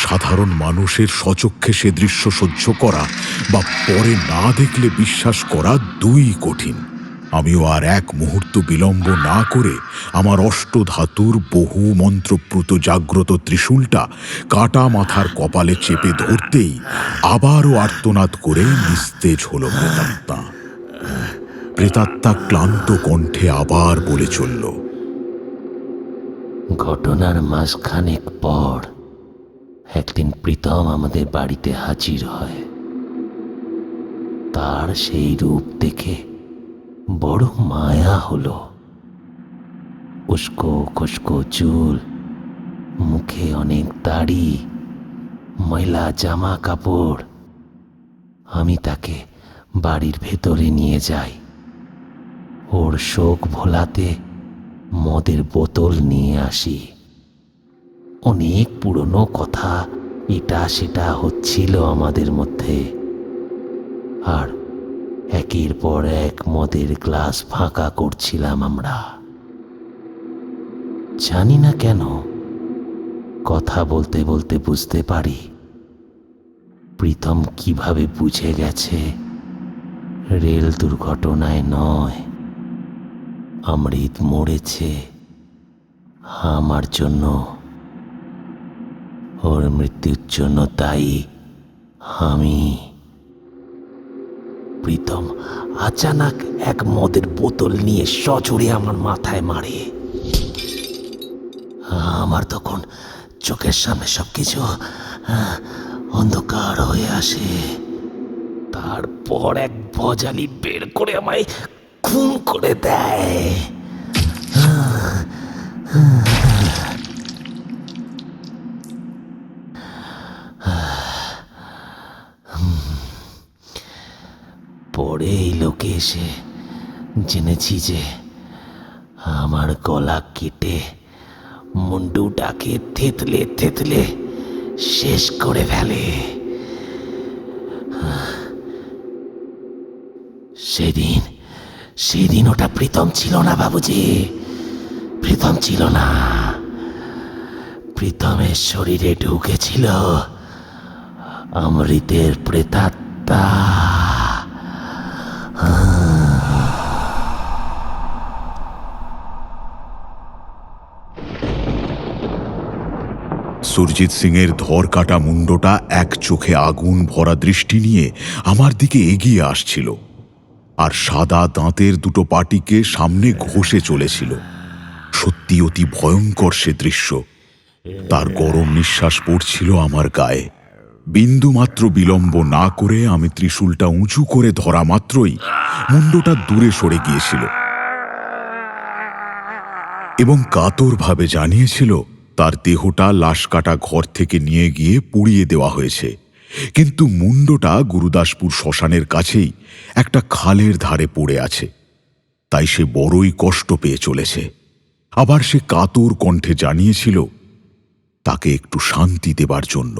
Speaker 4: সাধারণ মানুষের স্বচক্ষে সে দৃশ্য সহ্য করা বা পরে না দেখলে বিশ্বাস করা দুই কঠিন। আমিও আর এক মুহূর্ত বিলম্ব না করে আমার অষ্টধাতুর বহু মন্ত্রপ্রুত জাগ্রত ত্রিশূলটা কাটা মাথার কপালে চেপে ধরতেই আবারও আর্তনাদ করে নিস্তেজ হল প্রেতাত্মা। প্রেতাত্মা ক্লান্ত কণ্ঠে আবার বলে চলল,
Speaker 9: ঘটনার মাসখানেক পর একদিন প্রীতম আমাদের বাড়িতে হাজির হয়। তার সেই রূপ দেখে বড় মায়া হলো। উস্কো খুস্কো চুল, মুখে অনেক দাড়ি, ময়লা জামা কাপড়। আমি তাকে বাড়ির ভেতরে নিয়ে যাই। ওর শোক ভোলাতে মদের বোতল নিয়ে আসি। অনেক পুরনো কথা এটা সেটা হচ্ছিল আমাদের মধ্যে, আর একের পর এক মদের গ্লাস ফাঁকা করছিলাম আমরা। জানি না কেন কথা বলতে বলতে বুঝতে পারি প্রীতম কিভাবে বুঝে গেছে রেল দুর্ঘটনায় নয়, অমৃত মরেছে আমার জন্য। ওর মৃত্যুর জন্য দায়ী আমি। প্রীতম আচানক এক মদের বোতল নিয়ে সজোরে আমার মাথায় মারে। আমার তখন চোখের সামনে সবকিছু অন্ধকার হয়ে আসে। তারপর এক বজালি বের করে আমায় খুন করে দেয়। পরে এই লোকে এসে জেনেছি যে আমার গলা কেটে মুন্ডুটাকে থেতলে থেতলে শেষ করে ফেলে। সেদিন ওটা প্রীতম ছিল না বাবুজি, প্রীতম ছিল না। প্রীতমের শরীরে ঢুকেছিল অমৃতের প্রেতাত্মা।
Speaker 4: সুরজিৎ সিংয়ের ধর কাটা মুন্ডটা এক চোখে আগুন ভরা দৃষ্টি নিয়ে আমার দিকে এগিয়ে আসছিল, আর সাদা দাঁতের দুটো পাটিকে সামনে ঘষে চলেছিল। সত্যি অতি ভয়ঙ্কর সে দৃশ্য। তার গরম নিঃশ্বাস পড়ছিল আমার গায়ে। বিন্দুমাত্র বিলম্ব না করে আমি ত্রিশূলটা উঁচু করে ধরা মাত্রই মুন্ডটা দূরে সরে গিয়েছিল এবং কাতরভাবে জানিয়েছিল তার দেহটা লাশ কাটা ঘর থেকে নিয়ে গিয়ে পুড়িয়ে দেওয়া হয়েছে, কিন্তু মুন্ডটা গুরুদাসপুর শ্মশানের কাছেই একটা খালের ধারে পড়ে আছে। তাই সে বড়ই কষ্ট পেয়ে চলেছে। আবার সে কাতর কণ্ঠে জানিয়েছিল তাকে একটু শান্তি দেবার জন্য।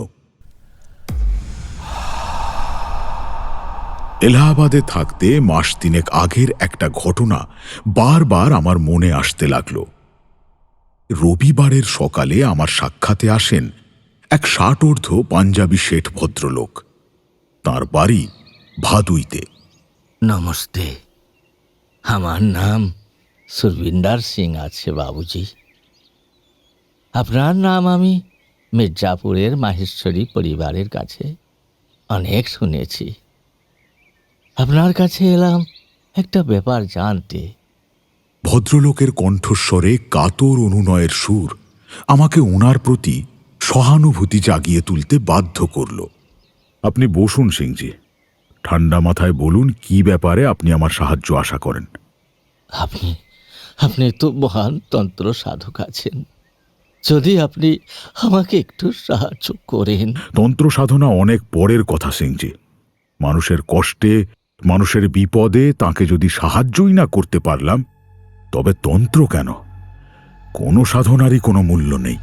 Speaker 4: এলাহাবাদে থাকতে মাস তিনেক আগের একটা ঘটনা বারবার আমার মনে আসতে লাগল। রবিবারের সকালে আমার সাক্ষাতে আসেন এক ষাটোর্ধ্ব পাঞ্জাবি শেঠ ভদ্রলোক। তার বাড়ি ভাদুইতে।
Speaker 9: নমস্তে, আমার নাম সুরবিন্দার সিং আছে বাবুজি। আপনার নাম আমি মির্জাপুরের মাহেশ্বরী পরিবারের কাছে অনেক শুনেছি। আপনার কাছে এলাম একটা ব্যাপার জানতে।
Speaker 4: ভদ্রলোকের কণ্ঠস্বরে কাতর অনুনয়ের সুর আমাকে ওনার প্রতি সহানুভূতি জাগিয়ে তুলতে বাধ্য করল। আপনি বসুন সিংজি, ঠান্ডা মাথায় বলুন কি ব্যাপারে আপনি আমার সাহায্য আশা করেন।
Speaker 9: আপনি তো মহান তন্ত্র সাধক আছেন, যদি আপনি আমাকে একটু সাহায্য করেন।
Speaker 4: তন্ত্র সাধনা অনেক পরের কথা সিংজি। মানুষের কষ্টে, মানুষের বিপদে তাকে যদি সাহায্যই না করতে পারলাম, তবে তন্ত্র কেন? কোনো সাধনারই কোনো মূল্য নেই।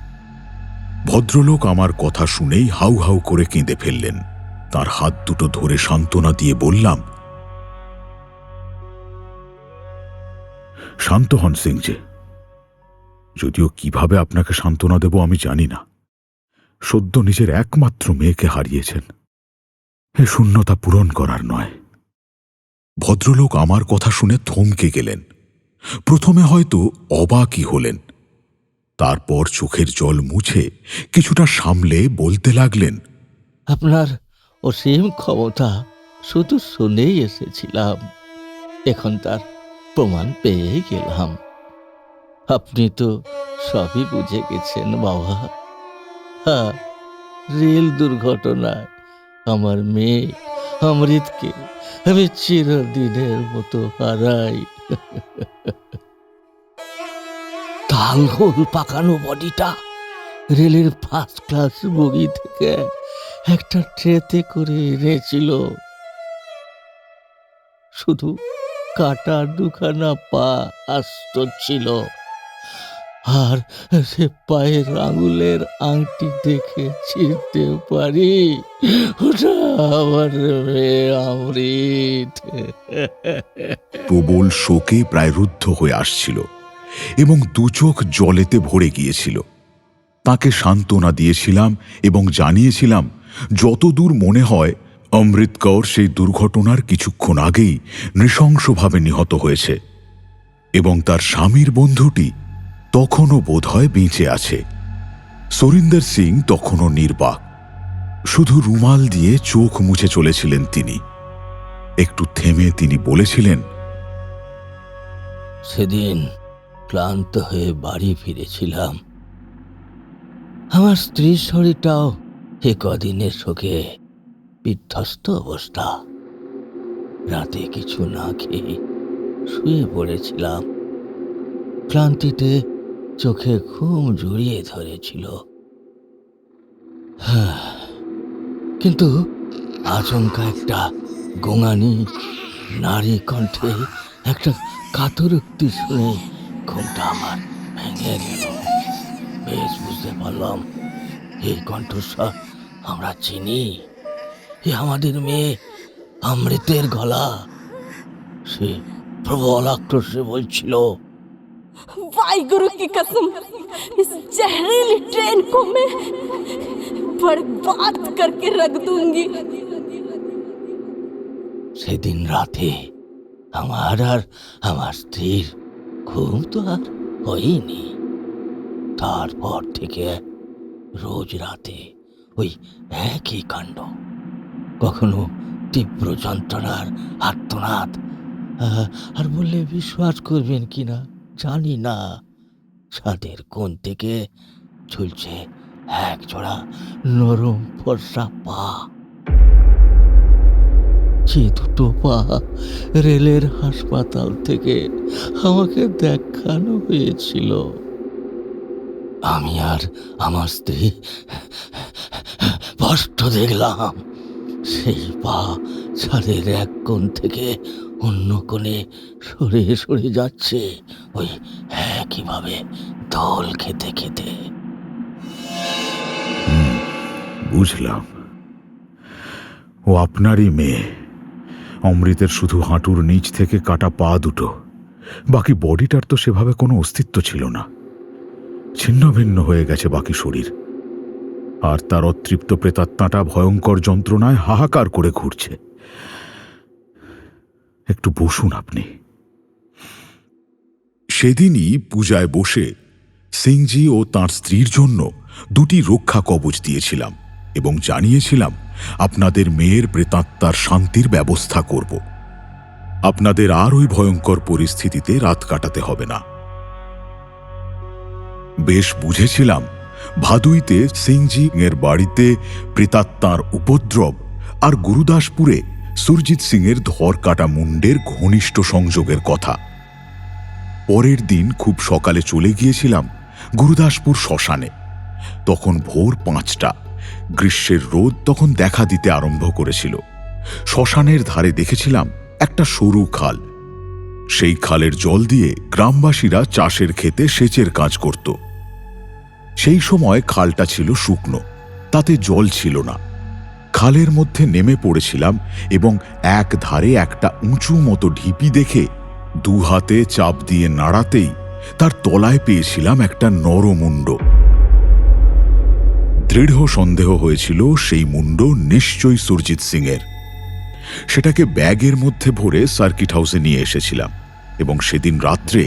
Speaker 4: ভদ্রলোক আমার কথা শুনেই হাউ হাউ করে কেঁদে ফেললেন। তার হাত দুটো ধরে সান্ত্বনা দিয়ে বললাম, শান্ত হন সিংজি। যদিও কিভাবে আপনাকে সান্ত্বনা দেব আমি জানি না। সদ্য নিজের একমাত্র মেয়েকে হারিয়েছেন, এ শূন্যতা পূরণ করার নয়। ভদ্রলোক আমার কথা শুনে থমকে গেলেন। প্রথমে হয়তো অবাকই হলেন, তারপর চোখের জল মুছে কিছুটা সামলে বলতে লাগলেন,
Speaker 9: আপনার অসীম ক্ষমতা শুধু শুনেই এসেছিলাম, এখন তার প্রমাণ পেয়ে গেলাম। আপনি তো সবই বুঝে গেছেন বাবা। হ্যাঁ, রেল দুর্ঘটনায় আমার মেয়ে অমৃতকে আমি চিরদিনের মতো হারাই। তালগোল পাকানো বডিটা রেলের ফার্স্ট ক্লাস বগি থেকে একটা ট্রেতে করে এনেছিল। শুধু কাটা দুখানা পা আস্ত ছিল, আর সে পায়ের আঙুলের আংটি দেখে চিনতে পারি ওটা আমার মেয়ে অমৃত।
Speaker 4: প্রবল শোকে প্রায় রুদ্ধ হয়ে আসছিল এবং দু চোখ জলেতে ভরে গিয়েছিল। তাকে সান্ত্বনা দিয়েছিলাম এবং জানিয়েছিলাম যতদূর মনে হয় অমৃত কৌর সেই দুর্ঘটনার কিছুক্ষণ আগেই নৃশংসভাবে নিহত হয়েছে এবং তার স্বামীর বন্ধুটি তখনও বোধহয় বেঁচে আছে। সুরিন্দর সিং তখনও নির্বাক, শুধু রুমাল দিয়ে চোখ মুছে চলেছিলেন তিনি। একটু থেমে তিনি বলেছিলেন,
Speaker 9: সেদিন ক্লান্ত হয়ে বাড়ি ফিরেছিলাম। আমার স্ত্রীর শরীরটাও এ কদিনের শোকে বিধ্বস্ত অবস্থা। রাতে কিছু না খেয়ে শুয়ে পড়েছিলাম। ক্লান্তিতে চোখে ঘুম জড়িয়ে ধরেছিল। কিন্তু আচমকা একটা গোঙানি নারী কণ্ঠে একটা কাতরোক্তি শুনে ঘুমটা আমার ভেঙে গেল। বেশ বুঝতে পারলাম এই কণ্ঠস্বর আমরা চিনি। এ আমাদের মেয়ে অমৃতের গলা। সে প্রবল আক্রোশে বলছিল,
Speaker 10: वाहिगुरु की कसम, इस जहरीली ट्रेन को मैं बर्बाद करके रख दूंगी।
Speaker 9: সেদিন রাতে আমার আর আমার স্ত্রীর ঘুম তো আর হয়নি। তারপর থেকে রোজ রাতে ওই একই কাণ্ড। কখনো তীব্র যন্ত্রণার আর্তনাদ, আর বললে বিশ্বাস করবেন কিনা জানি না, ছাদের কোণ থেকে ঝুলছে এক জোড়া নরম ফর্সা পা। যে দুটো পা রেলের হাসপাতাল থেকে আমাকে দেখানো হয়েছিল। আমি আর আমার স্ত্রী স্পষ্ট দেখলাম সেই পা ছাদের এক কোণ থেকে অন্য কোণে সরে সরে যাচ্ছে, ওই একইভাবে দোল খেতে খেতে।
Speaker 4: বুঝলাম, ও আপনারই মেয়ে। অমৃতের শুধু হাঁটুর নিচ থেকে কাটা পা দুটো, বাকি বডিটার তো সেভাবে কোনো অস্তিত্ব ছিল না। ছিন্ন ভিন্ন হয়ে গেছে বাকি শরীর, আর তার অতৃপ্ত প্রেতাত্মাটা ভয়ঙ্কর যন্ত্রণায় হাহাকার করে ঘুরছে। একটু বসুন আপনি। সেদিনই পূজায় বসে সিংজি ও তাঁর স্ত্রীর জন্য দুটি রক্ষা কবচ দিয়েছিলাম এবং জানিয়েছিলাম আপনাদের মেয়ের প্রেতাত্মার শান্তির ব্যবস্থা করব। আপনাদের আর ওই ভয়ঙ্কর পরিস্থিতিতে রাত কাটাতে হবে না। বেশ বুঝেছিলাম ভাদুইতে সিংজি এর বাড়িতে প্রেতাত্মার উপদ্রব আর গুরুদাসপুরে সুরজিৎ সিংয়ের ধর কাটা মুন্ডের ঘনিষ্ঠ সংযোগের কথা। পরের দিন খুব সকালে চলে গিয়েছিলাম গুরুদাসপুর শ্মশানে। তখন ভোর 5টা। গ্রীষ্মের রোদ তখন দেখা দিতে আরম্ভ করেছিল। শ্মশানের ধারে দেখেছিলাম একটা সরু খাল। সেই খালের জল দিয়ে গ্রামবাসীরা চাষের ক্ষেতে সেচের কাজ করত। সেই সময় খালটা ছিল শুকনো, তাতে জল ছিল না। খালের মধ্যে নেমে পড়েছিলাম এবং এক ধারে একটা উঁচু মতো ঢিপি দেখে দু হাতে চাপ দিয়ে নাড়াতেই তার তলায় পেয়েছিলাম একটা নরমুণ্ড। দৃঢ় সন্দেহ হয়েছিল সেই মুণ্ড নিশ্চয়ই সুরজিৎ সিংয়ের। সেটাকে ব্যাগের মধ্যে ভরে সার্কিট হাউসে নিয়ে এসেছিলাম এবং সেদিন রাত্রে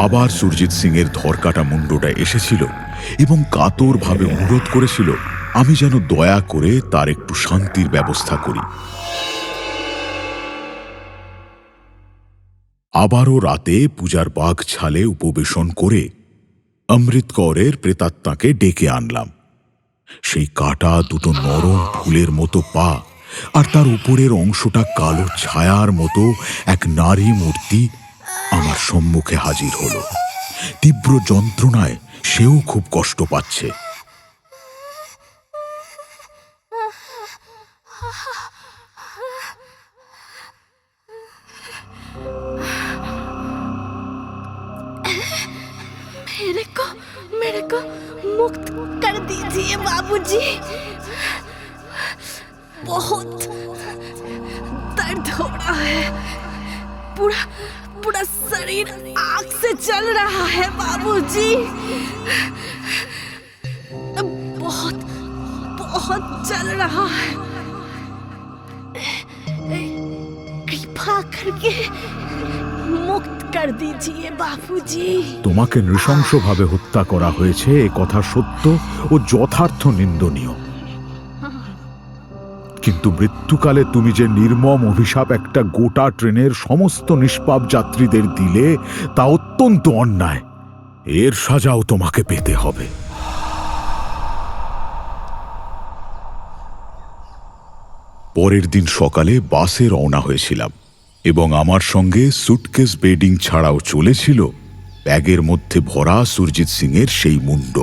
Speaker 4: আবার সুরজিৎ সিংয়ের ধরকাটা মুণ্ডটা এসেছিল এবং কাতরভাবে অনুরোধ করেছিল আমি যেন দয়া করে তার একটু শান্তির ব্যবস্থা করি। আবারও রাতে পূজার বাঘ ছালে উপবেশন করে অমৃত কৌরের প্রেতাত্মাকে ডেকে আনলাম। সেই কাটা দুটো নরম ফুলের মতো পা আর তার উপরের অংশটা কালো ছায়ার মতো এক নারী মূর্তি আমার সম্মুখে হাজির হল। তীব্র যন্ত্রণায় সেও খুব কষ্ট পাচ্ছে।
Speaker 10: मेरे को मुक्त कर दीजिए बाबूजी। बहुत दर्द हो रहा है। पूरा शरीर आग से जल रहा है बाबूजी। बहुत जल रहा है।
Speaker 12: करके मुक्त कर दीजिए बापूजी।
Speaker 4: তোমাকে নৃশংসভাবে হত্যা করা হয়েছে এ কথা সত্য ও যথার্থ নিন্দনীয়, কিন্তু মৃত্যুকালে তুমি যে নির্মম অভিশাপ একটা গোটা ট্রেনের সমস্ত নিষ্পাপ যাত্রীদের দিলে তা অত্যন্ত অন্যায়। এর সাজাও তোমাকে পেতে হবে। পরের দিন সকালে বাসে রওনা হয়েছিলাম এবং আমার সঙ্গে সুটকেস বেডিং ছাড়াও চলেছিল ব্যাগের মধ্যে ভরা সুরজিৎ সিংয়ের সেই মুন্ড।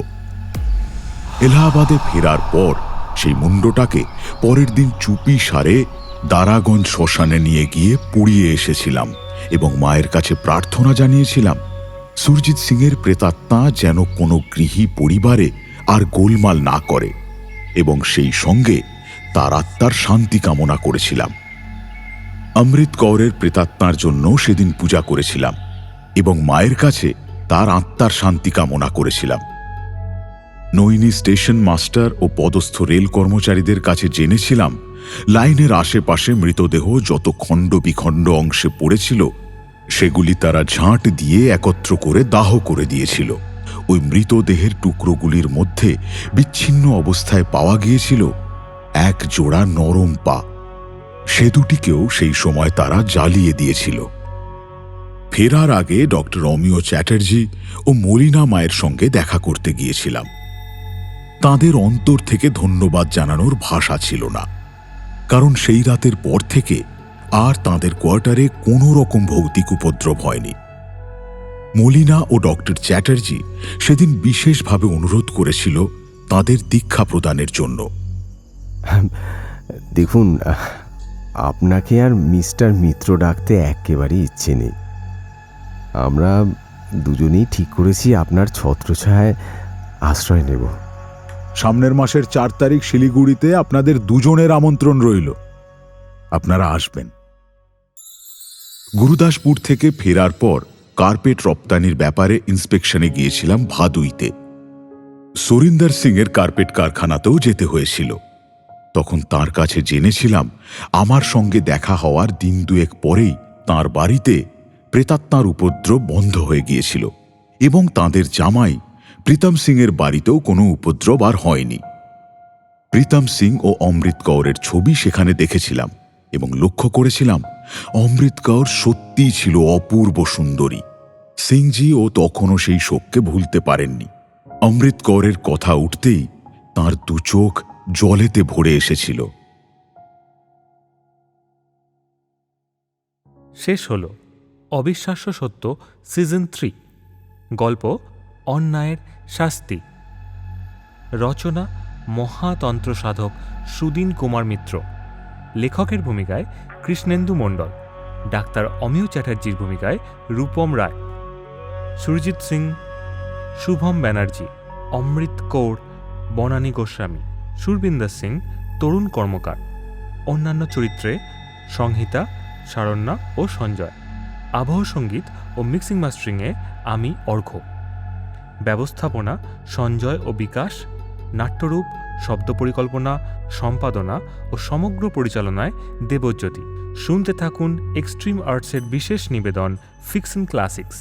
Speaker 4: এলাহাবাদে ফেরার পর সেই মুন্ডটাকে পরের দিন চুপি সারে দারাগঞ্জ শ্মশানে নিয়ে গিয়ে পুড়িয়ে এসেছিলাম এবং মায়ের কাছে প্রার্থনা জানিয়েছিলাম সুরজিৎ সিংয়ের প্রেতাত্মা যেন কোনো গৃহী পরিবারে আর গোলমাল না করে, এবং সেই সঙ্গে তার আত্মার শান্তি কামনা করেছিলাম। অমৃত কৌরের প্রেতাত্মার জন্য সেদিন পূজা করেছিলাম এবং মায়ের কাছে তার আত্মার শান্তি কামনা করেছিলাম। নৈনী স্টেশন মাস্টার ও পদস্থ রেল কর্মচারীদের কাছে জেনেছিলাম লাইনের আশেপাশে মৃতদেহ যত খণ্ড বিখণ্ড অংশে পড়েছিল সেগুলি তারা ঝাঁট দিয়ে একত্র করে দাহ করে দিয়েছিল। ওই মৃতদেহের টুকরোগুলির মধ্যে বিচ্ছিন্ন অবস্থায় পাওয়া গিয়েছিল এক জোড়া নরম পা। সে দুটিকেও সেই সময় তারা জ্বালিয়ে দিয়েছিল। ফেরার আগে ডক্টর অমিয় চ্যাটার্জি ও মলিনা মায়ের সঙ্গে দেখা করতে গিয়েছিলাম। তাদের অন্তর থেকে ধন্যবাদ জানানোর ভাষা ছিল না, কারণ সেই রাতের পর থেকে আর তাদের কোয়ার্টারে কোনো রকম ভৌতিক উপদ্রব হয়নি। মলিনা ও ডক্টর চ্যাটার্জি সেদিন বিশেষভাবে অনুরোধ করেছিল তাদের দীক্ষা প্রদানের জন্য।
Speaker 2: দেখুন, আপনাকে আর মিস্টার মিত্র ডাকতে একেবারেই ইচ্ছে নেই। আমরা দুজনেই ঠিক করেছি আপনার ছত্রছায়ায় আশ্রয় নেব।
Speaker 4: সামনের মাসের 4 তারিখ শিলিগুড়িতে আপনাদের দুজনের আমন্ত্রণ রইল, আপনারা আসবেন। গুরুদাসপুর থেকে ফেরার পর কার্পেট রপ্তানির ব্যাপারে ইন্সপেকশনে গিয়েছিলাম ভাদুইতে। সুরিন্দর সিংয়ের কার্পেট কারখানাতেও যেতে হয়েছিল। তখন তার কাছে জেনেছিলাম আমার সঙ্গে দেখা হওয়ার দিন দুয়েক পরেই তাঁর বাড়িতে প্রেতাত্মার উপদ্রব বন্ধ হয়ে গিয়েছিল এবং তাঁদের জামাই প্রীতম সিংয়ের বাড়িতেও কোনো উপদ্রব আর হয়নি। প্রীতম সিং ও অমৃত কৌরের ছবি সেখানে দেখেছিলাম এবং লক্ষ্য করেছিলাম অমৃত কৌর সত্যিই ছিল অপূর্ব সুন্দরী। সিংজি ও তখনও সেই শোককে ভুলতে পারেননি। অমৃত কৌরের কথা উঠতেই তাঁর দু চোখ জলেতে ভরে এসেছিল।
Speaker 13: শেষ হল অবিশ্বাস্য সত্য সিজন 3, গল্প অন্যায়ের শাস্তি। রচনা মহাতন্ত্র সাধক সুদিন কুমার মিত্র। লেখকের ভূমিকায় কৃষ্ণেন্দু মণ্ডল, ডাক্তার অমিয় চ্যাটার্জির ভূমিকায় রূপম রায়, সুরজিৎ সিং, শুভম ব্যানার্জি, অমৃত কৌর, বনানী গোস্বামী, সুরবিন্দর সিং, তরুণ কর্মকার। অন্যান্য চরিত্রে সংহিতা, শারণ্যা ও সঞ্জয়। আবহ সঙ্গীত ও মিক্সিং মাস্টারিংয়ে আমি অর্ঘ্য। ব্যবস্থাপনা সঞ্জয় ও বিকাশ। নাট্যরূপ, শব্দ পরিকল্পনা, সম্পাদনা ও সমগ্র পরিচালনায় দেবজ্যোতি। শুনতে থাকুন এক্সট্রিম আর্টসের বিশেষ নিবেদন ফিকশন ক্লাসিক্স।